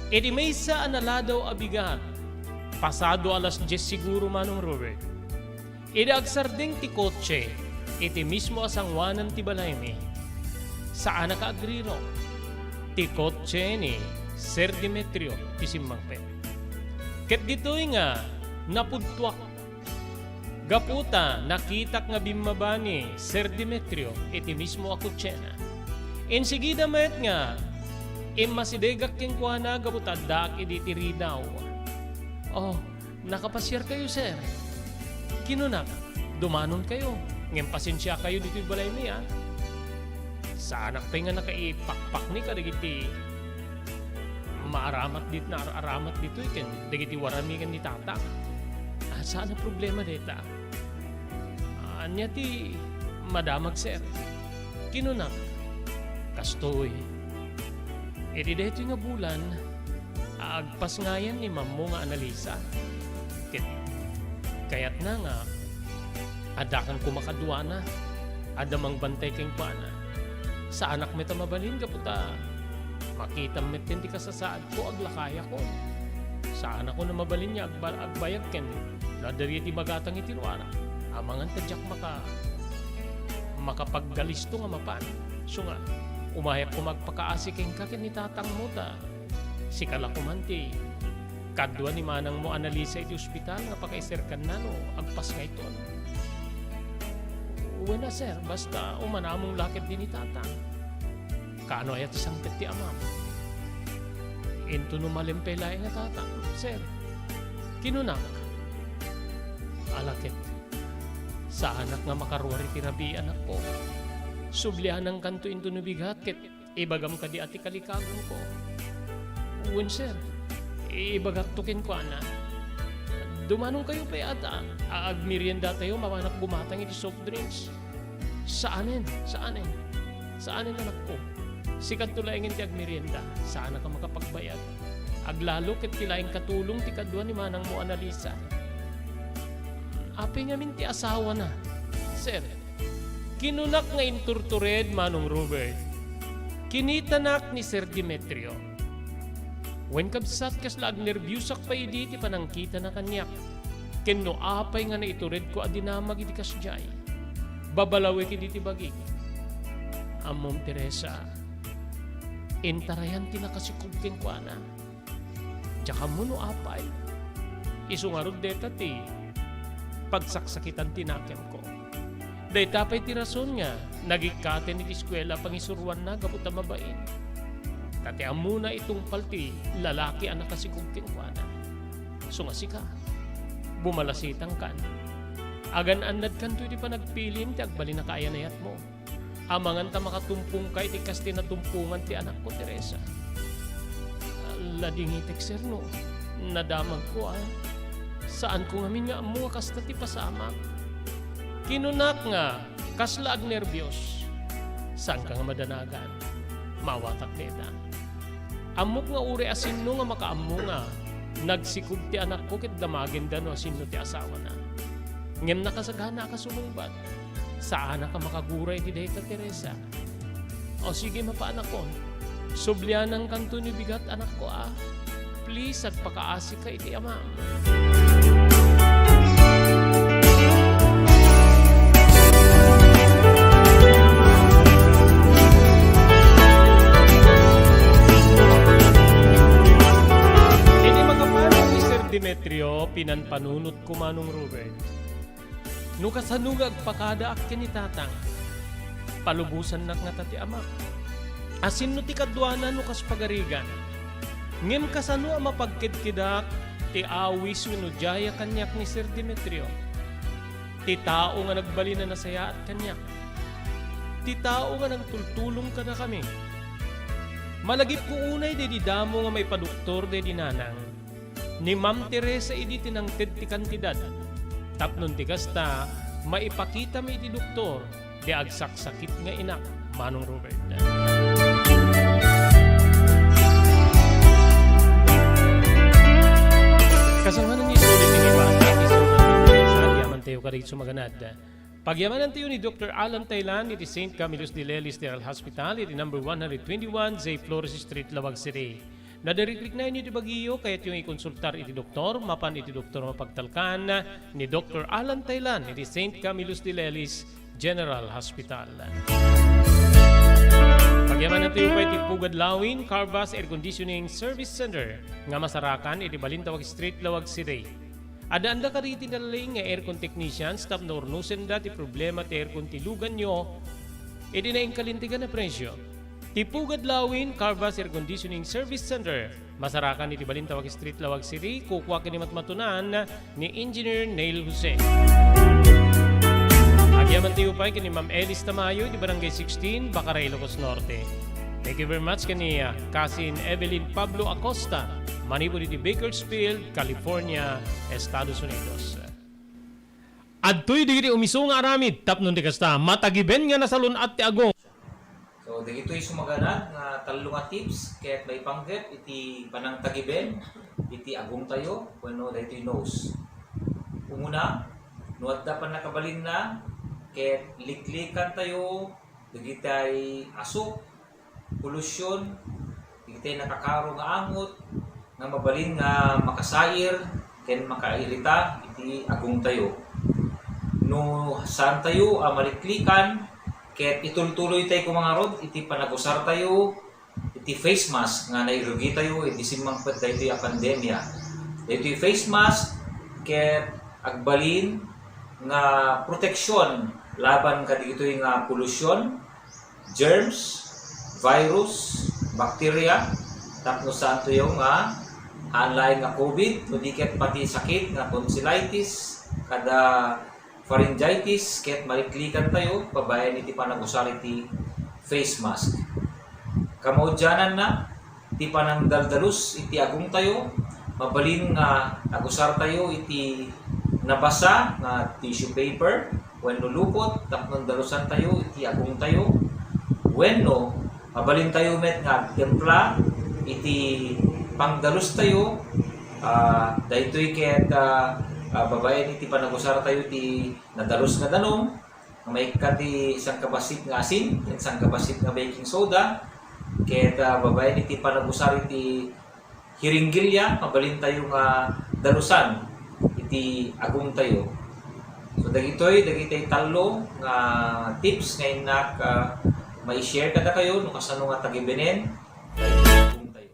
Iti may sa analadaw abigat. Pasado alas 10 siguro manong Robert. Iti agsarding ti kotse iti mismo asangwanan ti balay mi. Saan naka-agriro? Ti kotse ni Sir Demetrio ti simmangpet. Ket ditoy nga napudtuak. Gaputa nakitak nga bimabani Sir Demetrio iti mismo ako tsena. Insigida met nga masidegak ken kuana gaputa dak iti rinaw. Oh, nakapasyar kayo sir. Kinunak, dumanon kayo. Ngem pasensya kayo dito'y balay niya. Sa anak pa nga nakaipakpak ni kadagiti maaramat dit na aramat dito iken dagiti warami ken ni tata. Saan ang problema deta? Anya ti madamag sir. Kinunak. Kastoy. Edi deto nga bulan agpas ngayan ni mammo nga analisa. Kayat na nga adakan ko makadwana. Adamang bantay keng pana. Sa anak meta mabalin kaputa. Makita metin ti kasasaad ko aglakaya ko. Saan ako na mabalin niya agbayag ken. Nadari ti magatang itiruara. Amangan tadyak makapaggalisto nga mapan. So nga, umayak ko magpakaasi ken kakin ni tatang mo ta. Si kalakumanti. Kadwa ni manang mo analisa iti ospital nga pakaiserkan na no. Agpas nga iton. Uwe na sir, basta umanamong lakit din ni tatang. Kaano ayat isang peti amam. Into numalimpelay nga tatang. Sir, kinunak. Alakit. Sa anak nga makaruwari tirabi anak ko. Sublihan ang kanto into nubigat ket ibagam ka di ati kalikagong ko. Uwan sir, ibagat tukin ko ana. Dumanong kayo pa yata. Agmerienda tayo mawanak bumatang iti soft drinks. Saanin anak ko. Sikat tulaingin ti agmerienda. Saan ka makapagbayad. Aglalo ket tilaing katulong ti kadwa ni manang mo analisa. Api nga min ti asawa na. Sir, kinunak nga inturtured manong Robert. Kinitanak ni Sir Demetrio. When kabsat kas lag nervyusak pa idi ti panangkita na kanyak. Kenno apay nga naitured ko adinamag iti kasjay. Babalawe ki ti bagig. Amom Teresa. Intarayan ti nakasikugken ko ana. Tsaka mo no apay. Isungarod deta ti pagsaksakitan tinakem ko. Day tapay ti rason nga nagikaten iti eskwela pangisuruan na gaputa mabain. Kati amuna itong palti lalaki ang nakasikugken ko ana. So nga sika bumalasitang kan. Agan anad kanto di pa nagpilin ti agbali na kaayanayat mo. Amangan ta makatumpong kay ti kas tinatumpungan ti anak ko Teresa. Lading itek sir no. Nadamag ko Saan ko ngamin nga amu kasta ti pasamak. Kinunak nga kasla ag nervyos. Saan ka nga madanagan? Mawatak deta. Amok nga uri asinno nga makaammo nga. Nagsikog ti anak ko kit damagin dano asinno ti asawa na. Ngem nakasagana ka sumungbat. Saan ka makaguray ti deta Teresa? O sige mapaanak ko. Sublianang kanto ni bigat anak ko Please at pakaasi ka iti amam. Demetrio, pinanpanunot ko manong Robert. No kasanugag pakada ak kinitatang, palubusan nak nga tati ama. Asin no ti kadwana no kas pagarigan. Ngem kasano ang mapagkidkidak, ti awis no jaya kanyak ni Sir Demetrio. Ti tao nga nagbali na nasaya at kanyak. Ti tao nga nagtultulong ka na kami. Malagip ko unay de di damo nga may paduktor de di nanang. Ni Ma'am Teresa idi tinangted ti kantidad. Tapnon ti kasta, maipakita mi iti doktor, di agsaksakit nga inak, manong Robert. Kasamanan ni Sulit ni Bata, isulat ni Teresa, yaman tayo ka rito maganad. Pagyamanan tayo ni Dr. Alan Taylan, iti St. Camillus de Lelis Sterile Hospital, iti number 121, J. Flores Street, Lawag City. Nadariklik na yun iti bagiyo, kaya't yung ikonsultar iti doktor, mapan iti doktor mapagtalkan ni Dr. Alan Taylan, iti St. Camillus de Lelis General Hospital. Pagyaman natin yung pa iti Pugad Lawin, Carvas Air Conditioning Service Center, nga masarakan iti Balintawak Street, Lawag City. Ada-anda ka riti nalaling nga aircon technicians, tap na urnusen da ti problema ti aircon tilugan nyo, iti na inkalintigan na presyo. Tipugad Lawin, Carvas Air Conditioning Service Center. Masarakan iti Balintawak Street, Lawag City. Kukwa kinimatmatunan ni Engineer Neil Jose. Agyaman tayo pa kini Ma'am Elis Tamayo di Barangay 16, Bacaray, Ilocos Norte. Thank you very much kani Cousin Evelyn Pablo Acosta, manipo di Bakersfield, California, Estados Unidos. Adtoy digiti umisong aramid tapnon di kasta matagiben nga nasalun at ti agong. So, dagito'y sumaganad nga talo nga tips kaya't may panggap iti panang tagiben, iti agong tayo, bueno, dagito'y nose. Umuna, nuwad da pa nakabalin na, kaya't liklikan tayo, dagitay asok, polusyon, dagitay nakakaro nga angot, nga mabalin nga makasair, kaya't makairita, iti agong tayo. No, saan tayo maliklikan, kaya't itultuloy tayo kung mga rod, iti panagusar tayo, iti face mask, nga nairugi tayo, iti simangpet tayo iti pandemya. Iti face mask, kaya't agbalin, nga proteksyon, laban ka dito yung pollution, germs, virus, bacteria, tapno saan tayo nga, hanlay nga COVID, nudiket pati sakit, nga tonsillitis, kada pharyngitis, kaya't maliklikan tayo, pabayan iti panagusar iti face mask. Kamaudyanan na, iti panangdaldalus, iti agong tayo, mabalin nga agusar tayo iti nabasa nga tissue paper, wenno lupot, tapnon dalusan tayo, iti agong tayo, wenno, mabalin tayo met nga templa, iti pangdalus tayo, daytoy kaya't babayan iti panagusar tayo iti nadalus nga danom, may kati isang kabasit nga asin, isang kabasit nga baking soda, kaya't babayan iti panagusar iti hiringgilya, mabalin tayo nga dalusan iti agong tayo. So dagitoy talo nga tips nga inak mai-share kada kayo no kasano nga tagibenen agong tayo.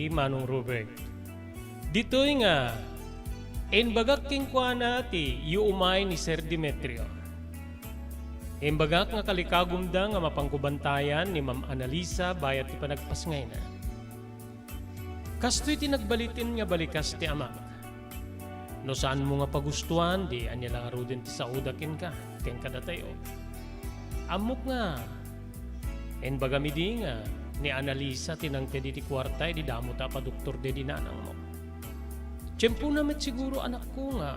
Manong Robert. Dito'y nga, bagak king kwa nati, umay ni Sir Demetrio. Bagak nga kalikagumda nga mapangkubantayan ni Ma'am Analisa bayat ti panagpasngay na. Kasto'y tinagbalitin nga balikas ti ama. No saan mo nga pagustuhan, di anya lang arudin ti saudakin ka, ken kadatayo. Amok nga, bagami di nga, ni Analisa tinangke di ti kwartay, di damo ta pa doktor de dinanang mo. Tiyempo naman siguro anak ko nga,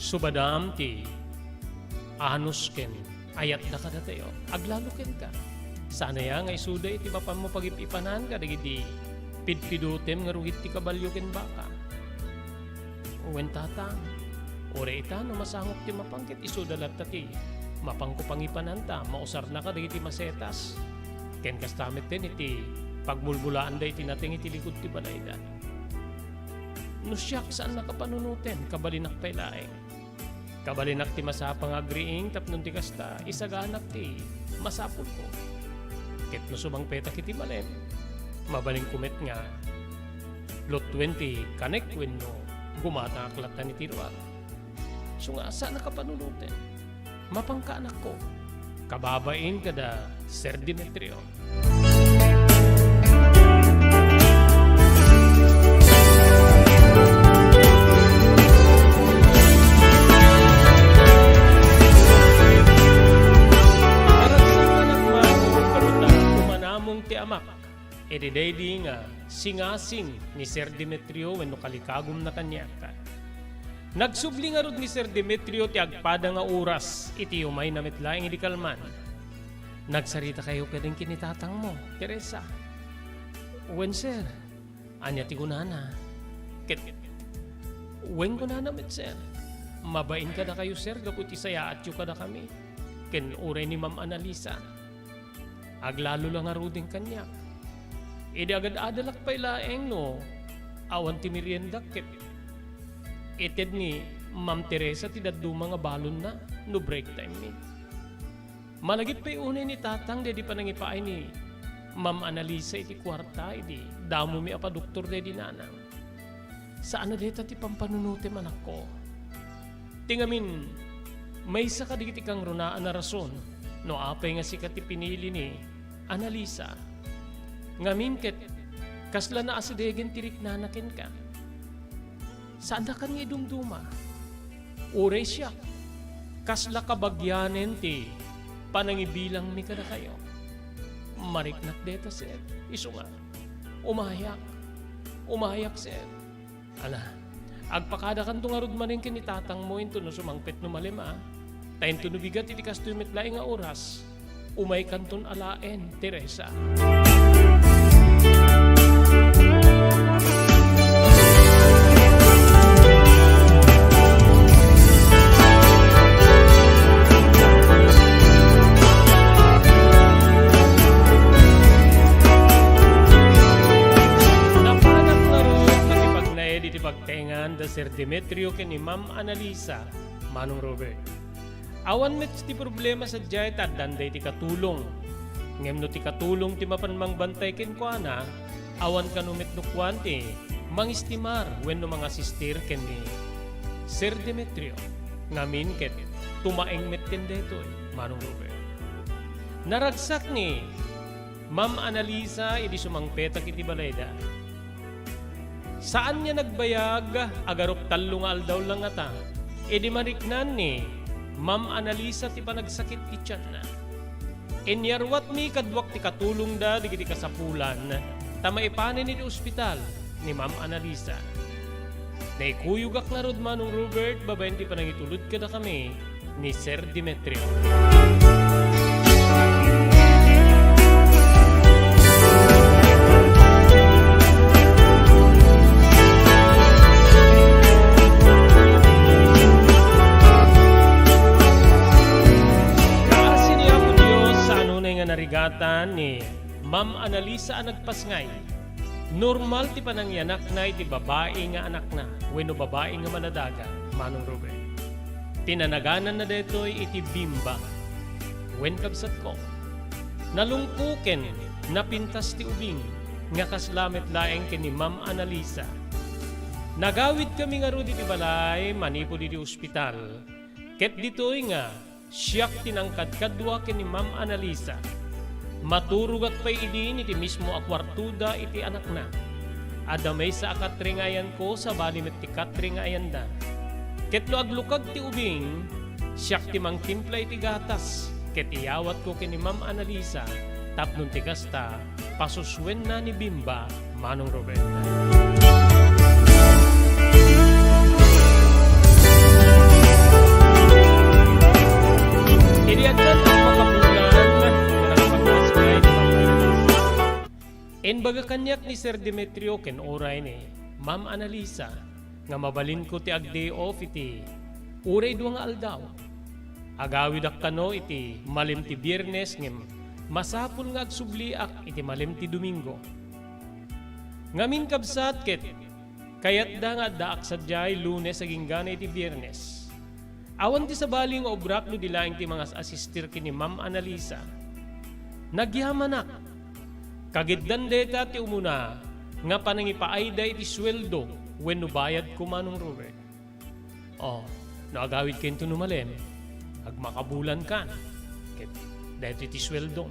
subadam ti, anos ken, ayat da kadatayo, aglalo ken ka. Sana ya nga isuda iti mapan mo pagipipanan ka, dagiti pidpidutem nga rugit ti kabalyo ken baka. Uwen tatang, ore ita no masangop ti mapangkit isudalat ti mapangkupangipananta, mausar na ka dagiti masetas. Ken kastamit din iti pagmulbulaan da iti nating iti likod ti balayda. No siyak saan nakapanunuten, kabalinak pa'y laeng. Kabalinak ti masapang agriing tapnon ti kasta, isaganak ti masapul ko. Ket no sumang peta kiti malem, mabaling kumet nga, lot 20 kanek wenno gumata aklatan ni tiruat. So nga saan nakapanunuten, mapangkaanak ko, kababain kada Sir Demetrio. Ti amak, edidaydi nga singasing ni Sir Demetrio wenno kalikagum na kanya ka. Nagsubli nga rod ni Sir Demetrio ti agpada nga oras iti umay na metlaing idi kalman. Nagsarita kayo kading kinitatang mo, Teresa. Wen sir, anya ti gunana. Wen gunana met sir. Mabain ka da kayo sir, gaputi saya at yu ka da kami. Ken uray ni Ma'am Analisa. Aglalo lang aruding kanya. Idi agad adalak pa'y laeng no, awan ti merienda kep. Ited ni Ma'am Teresa ti daddu mga balon na, no break time ni. Malagit pa'y unay ni tatang, dedi pa nangipaay ni Ma'am Analisa iti kwarta, idi damo mi apa doktor dedi nanang. Saan na deta ti pampanunuti manak ko? Tingamin, may isa kadigit ikang runaan na rason, no apay nga sikat ti pinili ni Analisa. Ngamin ket, kasla na asidegen tirik nanakin ka. Saan na kanya idumduma? Ure siya, kasla kabagyanen ti panangibilang mi kada kayo. Mariknat deta sir, iso nga, umayak sir. Ala, agpakada kan tungarod manin kinitatang mo into no sumangpet no malima. Tayin to nubigat iti kastoy metlay nga oras. Umay kanton alaen, Teresa. Napanap na rin matipagnaed iti pagtengan da Sir Demetrio ken ni Ma'am Analisa, Manong Robert. Awan met ti problema sa jay danday ti katulong. Ngem no ti katulong ti mapanmang bantay ken kuana, awan kanumet no kuante, mangistimar wenno mga sister ken ni Sir Demetrio. Ngamin ket tumaeng met ken detoy, Manong Robert. Naragsak ni Ma'am Analisa idi sumangpetak iti balayda. Saan niya nagbayag agarop tallo nga aldaw lang ata, idi mariknan ni Ma'am Analisa ti panagsakit ti tiyan na. Inyarwat mi kadwak ti katulong da digiti kasapulan ta maipanin iti ospital ni Ma'am Analisa. Naikuyugak na rod Manong Robert babayin ti panangitulod kada kami ni Sir Demetrio. Narigatan ni Ma'am Analisa ang nagpasngay. Normal ti panangyanak na iti babae nga anak na, wenno babae nga manadaga, Manong Robert. Tinanaganan na detoy iti bimba. Wen kabsat ko. Nalungkuken, napintas ti ubing, nga kaslamet laeng ken ni Ma'am Analisa. Nagawid kami nga ro diti balay, manipo diti ospital. Ket ditoy nga, siyak tinangkad kadwa ken ni Ma'am Analisa. Maturog at pay idin iti mismo a kwartuda iti anak na. Adamay sa akatringayan ko sa bali met ti katringayan da. Ketlo aglukag ti ubing, siyak ti mangtimpla iti gatas. Ket iyawat ko ken ni Ma'am Analisa, tapnon ti kasta, pasuswen na ni Bimba, Manong Roberta. Iliagdan ang makapunan na nagpagpaskay ni Ma'am Analisa. En baga kanyak ni Sir Demetrio ken oray ni Ma'am Analisa nga mabalin ko ti agday off iti uray duwa nga aldaw. Agawid ak kano iti malim ti Biyernes ngem masapul nga agsubliak iti malim ti Domingo. Ngamin kabsat ket kayat da nga daak sadyay Lunes aging gana iti Biyernes. Awan ti sabali nga obrak no dilaing ti mga asistir kini Ma'am Analisa. Nagyamanak. Kagiddan deta ti umuna nga panangipaayda iti sweldo wenno bayad ko Manong Robert. Naagawid ken to numalem. Agmakabulan kan. Ket dahito iti sweldo.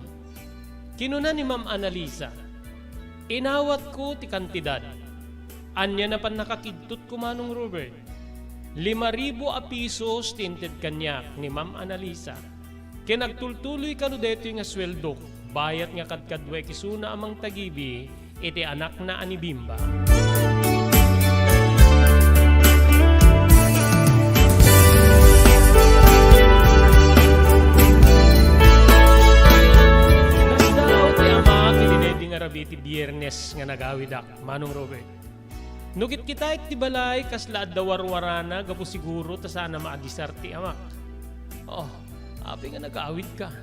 Kinuna ni Ma'am Analisa. Inawat ko ti kantidad. Anya na pan nakakidtot ko Manong Robert. 5,000 a pisos tinted kanyak ni Ma'am Analisa. Kinagtultuloy kano dito nga sweldo. Bayat nga kadkadwe kisuna amang tagibi iti anak na ani Bimba. Nasdaaw ti ama tinidedi nga rabi ti Biyernes nga nagawid ak Manong Robert. Nugit kita ti balay kasla adda warwarana gapo siguro ta sana maagisar ti amak. Abi nga nagawid ka.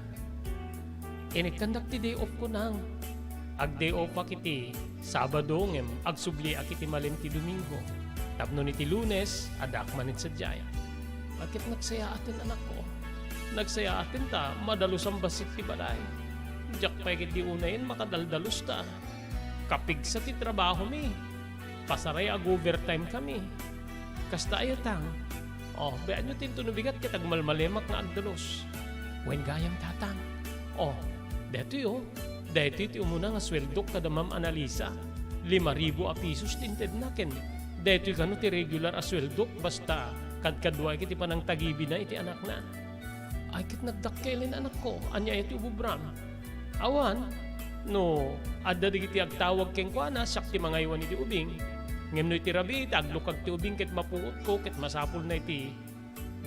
Inikandak ti day off ko nang. Ag day off ak iti Sabado ngem agsubli ak iti malim ti Domingo. Tapno iti Lunes adak manit sadyaya. Bakit nagsaya atin anak ko? Nagsaya atin ta madalos ang basit ti balay. Diyak pagit di unayin makadaldalos ta. Kapig sa ti trabaho mi. Pasaray ag overtime kami. Kasta ayatang. Bayaan nyo tinto nubigat kitag malmalemak na agdalos. Wen gayam tatang. Deto ti umuna nga sweldo kada Ma'am Analisa. 5,000 a pisos tinted naken. Deto kano ti regular a sweldo basta kadkadwa kiti panang tagibi na iti anak na. Ay kit nagdakkelin anak ko. Anya iti ububram. Awan, no, adda digiti agtawag ken kuana sakti mangaywan iti ubing. Ngem no iti rabi iti aglukag ti ubing ket mapuot ko ket masapul na iti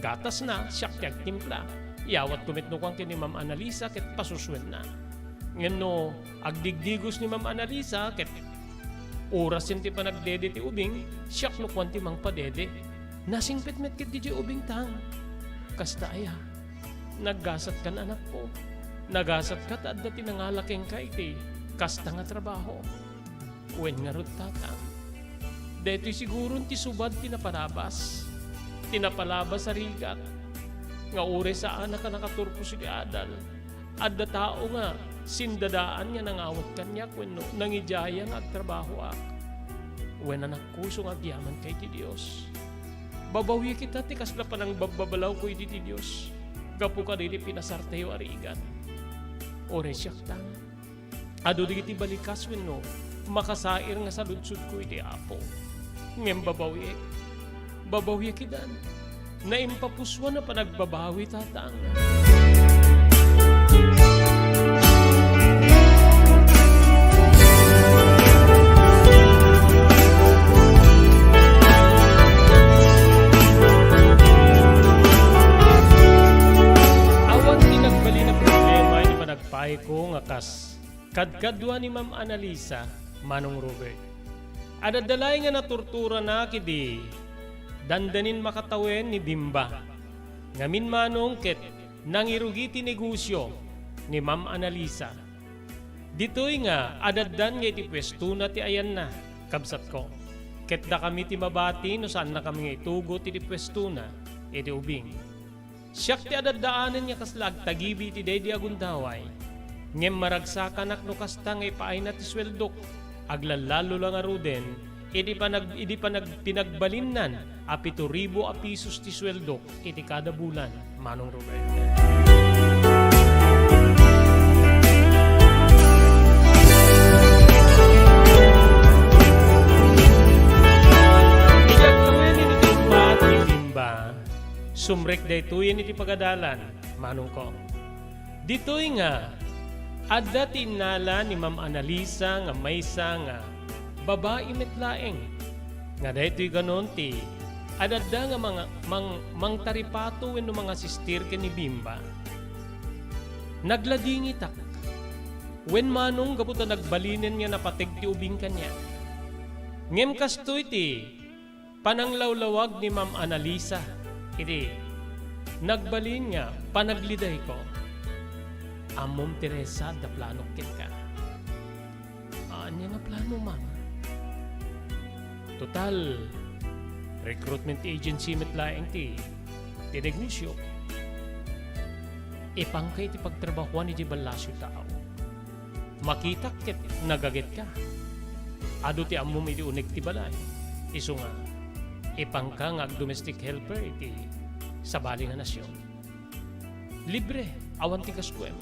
gatas na sakti agtimpla. Iyawat kumit no kang kini Ma'am Analisa ket pasuswen na. Ngem no agdigdigos ni Ma'am Analisa ket oras ti panagdede ti ubing siyak no kwanti mang padede. Nasingpet met ket di ubing tang. Kasta aya. Naggasat kan anak ko. Nagasat ka ta adda tinangalakeng ka iti kasta nga trabaho. Wen nga rod tatang. Deto'y siguro ti subad tinapalabas. Tinapalabas sa rigat. Nga ure saan ka nakaturpo si Adal. Adda tao nga sindadaan nga nangawat kanya kwenno nangijaya nga agtrabaho ak. Wen anak kuso nga agyaman kay ti Dios. Babawi kita ti kasla pa ng bababalaw ko iti ti Dios. Gapu ka dili pinasartayo arigat. Ore siyak tang. Ado digiti balikas wenno makasair nga sa ludsud ko iti apo. Ngem babawi kidan. Naimpapuswa na panagbabawi tatang. Awan tinagbali na problema ni panagpay ko nga kas kadkadwa ni Ma'am Analisa, Manong Robert. Adadalay nga naturtura na kidi dandanin makatawen ni Bimba. Ngamin Manong ket nangirugi ti negosyo ni Ma'am Analisa. Ditoy nga adaddan nga iti pwesto na ti ayan na kabsat ko. Ket da kami ti mabati no saan na kami nga itugo ti pwesto na iti ubing. Siyak ti adaddaanan nga kaslag tagibi ti dedi agundaway. Ngem maragsakan ak no kasta nga ipaay na ti sweldok. aglalalo lang aruden, idi pa pinagbalinnan a 7,000 a pisos ti sweldo iti kada bulan, Manong Robert. Sumrek daytoy iti pagadalan, manong ko. Ditoy nga, adda tinala ni Ma'am Analisa nga maysa nga babae metlaeng. Nga daytoy ganon ti, adada nga mang taripato wenno mga sister ken ni Bimba. Nagladingitak. Wen manong gaputa nagbalinen nga napatig ti ubing kanya. Ngem kastoy ti, pananglawlawag ni Ma'am Analisa. Iti, nagbalin nga, panagliday ko. Amom Teresa, da plano kit ka. Anya nga plano, ma'am? Total, recruitment agency metlaeng ti negosyo. Ipangkay ti pagtrabahuan iti balasyo tao. Makita kit nagaget ka. Ado ti amom iti unig ti balay. Iso nga, ipangka nga domestic helper iti sa bali nga nasyon. Libre, awan ti kaskwem.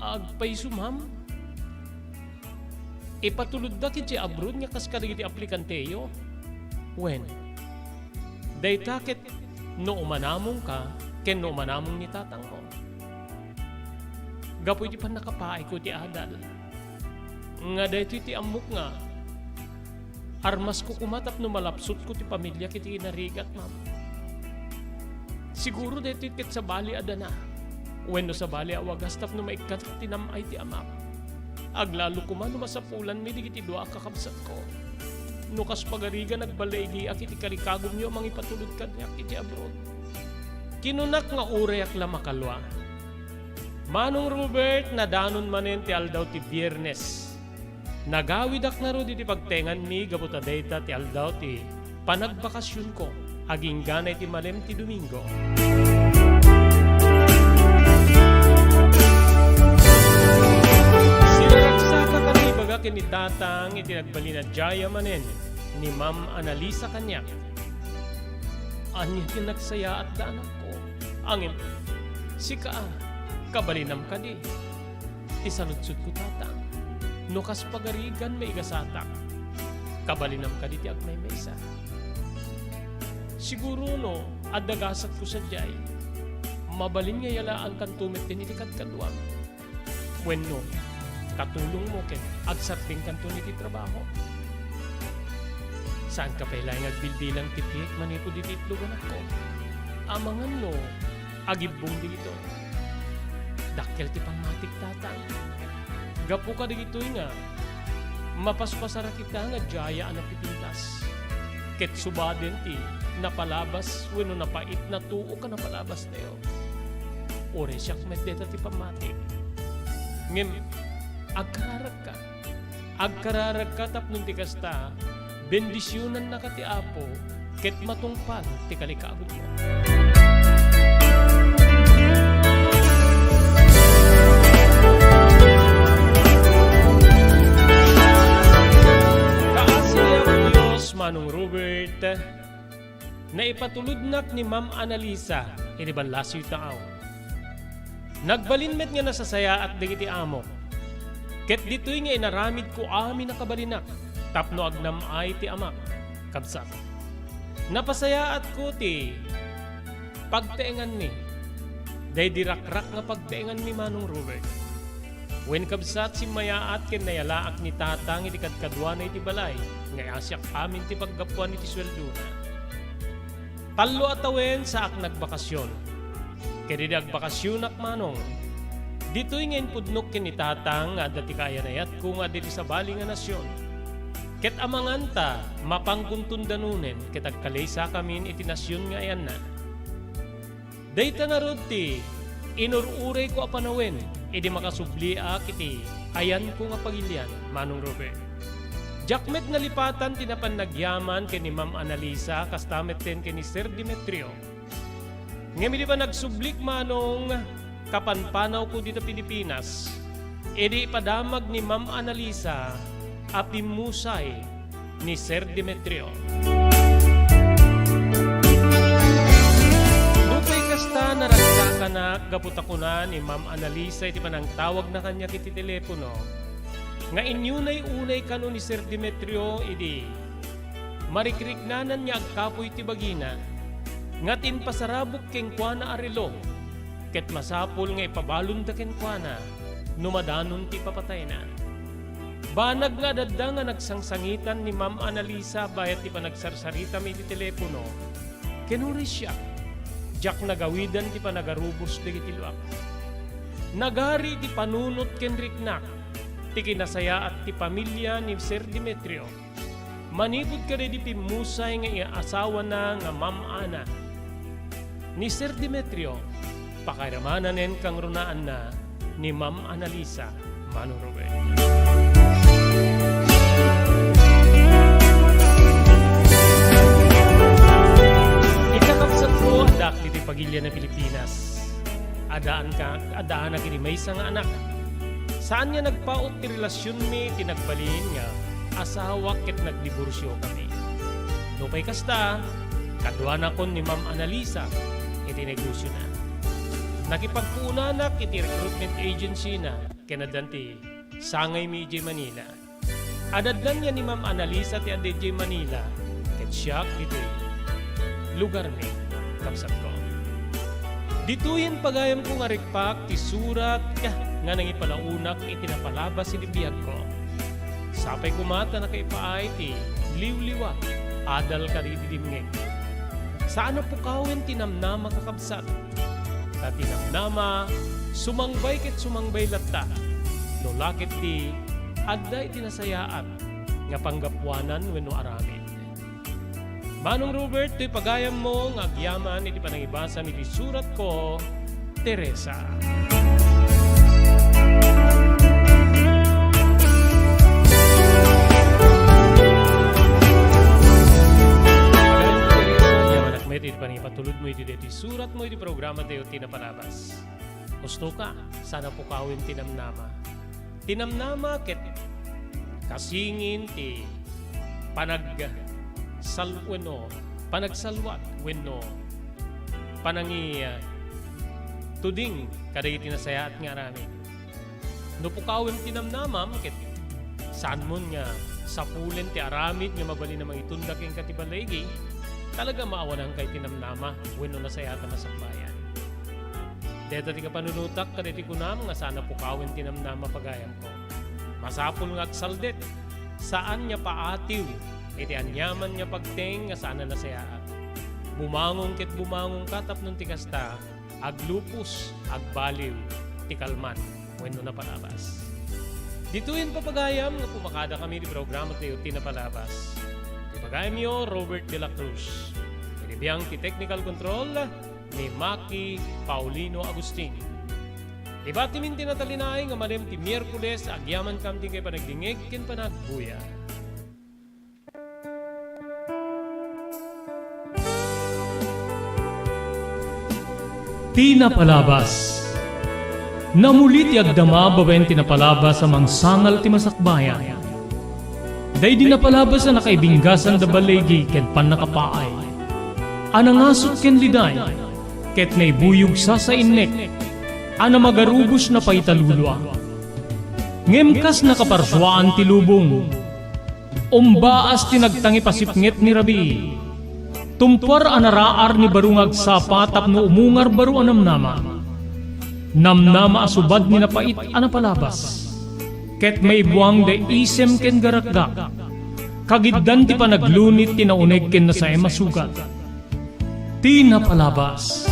Agpaiso ma'am, ipatulod da kiti abroad nga kaskadag iti aplikanteyo. When? Daytakit no umanamong ka, ken no umanamong ni tatang mo. Gapo iti pan nakapaay ko ti adal. Nga dayto iti amok nga, armas ko kumatap no malapsot ko ti pamilya kiti inarigat, ma'am. Siguro dito ket sa bali adana. Wenno sa bali awagas tap no maikat tinamay ti amak. Aglalo ko man no masapulan mi digiti dua kakabsat ko. No kas pagariga nagbalegi ak iti karikagom nyo mang ipatulod kadyak iti abroad. Kinunak nga ureyak la makalwa. Manong Robert nadanon manen ti aldaw ti Biyernes. Nagawidak na ro iti pagtengan mi gabuta data ti aldaw ti panagbakasyon ko aging ganay ti malem ti Domingo. Sinagsaka kami baga kinitatang iti nagbalina jaya manen ni Ma'am Analisa kanya. Anya tinagsaya at daanak ko. Angin, sika kabalinam ka di. Isaludsud ko tatang. No kas pagarigan may igasatak, kabalinam ka diti agmay maysa. Siguro no, adagasat ko sa jay, mabalin nga yalaan kan tumit din iti kadkaduam. When no, katulong mo ken agsarting kanto iti trabaho. Saan ka pala yung agbilbilang tipik manipo diti itlogan ako? Amangan no, agibong dito. Dakkel ti pangmatik tatang. Gapo ka dito nga, mapaspasara kita nga jaya ang napipintas. Ket subaden ti, napalabas, wano napait na tuo ka napalabas tayo. Ore siyak medeta ti pamatik. Ngem, agkararag ka. Agkararag ka tapnon ti kasta, bendisyonan na ka ti Apo, ket matungpal ti kalikabot mo. Manong Robert, na ipatuludnak ni Ma'am Analisa, inibanlasyo tao. Nagbalinmet nga nasasaya at digiti amo. Ket dito'y nga inaramid ko amin na kabalinak, tapno agnamay ti amak, kabsat. Napasaya at ko ti pagteengan ni, day dirakrak nga pagteengan ni Manong Robert. When kabsat si mayaat ken nayalaak ni tatang iti kadkadwa na iti balay, nga asyak amin ti paggapuan iti swelduna. Tallo atawen sa ak nagbakasyon. Kedi agbakasyonak manong. Dito'y nga inpudnok ken ni tatang nga dati kaya nayat kung nga diti sa bali nga nasyon. Ket amanganta mapangkuntundanunen ket agkalaysa kamin iti nasyon nga ayan na. Dayta na rod ti inururay ko apanawen. Idi makasubli iti ayan ko nga pagilian, Manong Robert. Jakmet nalipatan tinapan nagyaman ken ni Ma'am Analisa kastamet ten ken ni Sir Demetrio. Ngem di ba nagsublik manong kapanpanaw ko dito Pilipinas. edi padamag ni Ma'am Analisa at musay ni Sir Demetrio. Nupay kasta naragsa ka na gaputakunan ni Ma'am Analisa iti panang tawag na kanya kiti telepono. Nga inyunay unay kano ni Sir Demetrio idi marikriknanan niya agkapoy ti bagina nga tinpasarabok keng kuana arilo ket masapol nga ipabalon da ken kuana numadanon ti papatay na. Banag nga dadda nga nagsangsangitan ni Ma'am Analisa bayat ti panagsarsarita mi ti telepono kenuri siya jak nagawidan ti panagarubos dagiti luak. Nagari ti panunot ken riknak ti kinasaya at ti pamilya ni Sir Demetrio. Manipod ka rin di pimusay nga iasawa na nga Ma'am Ana. Ni Sir Demetrio, pakairamanan kang runaan na ni Ma'am Analisa Manurube. Ikakapsat ko adak diti pagilya na Pilipinas. Adaan na kinimay sa nga anak. Saan niya nagpaot ti relasyon mi tinagbalin nga asawa ket nagdiborsyo kami. Nupay kasta, kadwa na kon ni Ma'am Analisa iti negosyo na. Nakipagpuunanak iti recruitment agency na kinadanti Sangay Media Manila. Adadlan niya ni Ma'am Analisa ti ADJ Manila ket siya dito lugar ni kapsat ko. Dituyin pagayam ko nga rikpak ti surat nga nangipalaunak iti napalabas iti biyag ko. Sapay kumata na kay paay ti liw-liwa adal ka rin dimngeg. Saan na pukawin tinamnama kakabsat? Ta tinamnama sumangbay ket sumangbay latta. No lakit ti adda iti nasayaan nga panggapwanan wenno aramid. Manong Robert, ti pagayam mo nga agyaman iti panangibasa iti surat ko, Teresa. Iti panipatulod mo iti surat mo iti programa tayo tinapalabas. Gusto ka, sana po kawin tinamnama. Tinamnama ket kasingin ti panagsalwat wenno panangi tuding kaday tinasaya at nga rami. No po kawin tinamnamam ket saan mo nga sapulen ti aramid nga mabali na mangitundak yung katibalegi talaga maawanan kay tinamnama wenno nasayata masakbayan. Deta ti kapanunutak kaditi kunam nga sana pukawin tinamnama pagayam ko. Masapul nga agsaldet saan niya paatiw iti anyaman niya pagteng nga sana nasayaan. Bumangong ket bumangong katap nung tikasta aglupus agbaliw ti kalman wenno napalabas. Dituin papagayam nga pumakada kami di programa tayo tinapalabas. Pagayam yo, Robert de la Cruz. Pinibiyang ti technical control ni Maki Paulino Agustin. Iba timin tinatalinay nga malem ti Miyerkules agyaman kam ti kay panagdingeg ken panagbuya. Tinapalabas. Namulit ti agdama bawen tinapalabas sa mangsangal ti masakbayan. Day di napalabas na nakaibinggasan da balegi ken panakapaay. Anangasot ken liday ket naibuyog sa innek. Ana magarubos na paitalulwa. Ngemkas nakaparswaan ti lubong. Umbaas tinagtangi pasipnget ni Rabi. Tumpar anaraar ni barungag sapa tapno umungar baru anamnama. Namnama asubad ni napait anapalabas. Ket may buwang da isem ken garakgak. Kagiddan ti panaglunit tinauneg ken nasay masugat. Tinapalabas.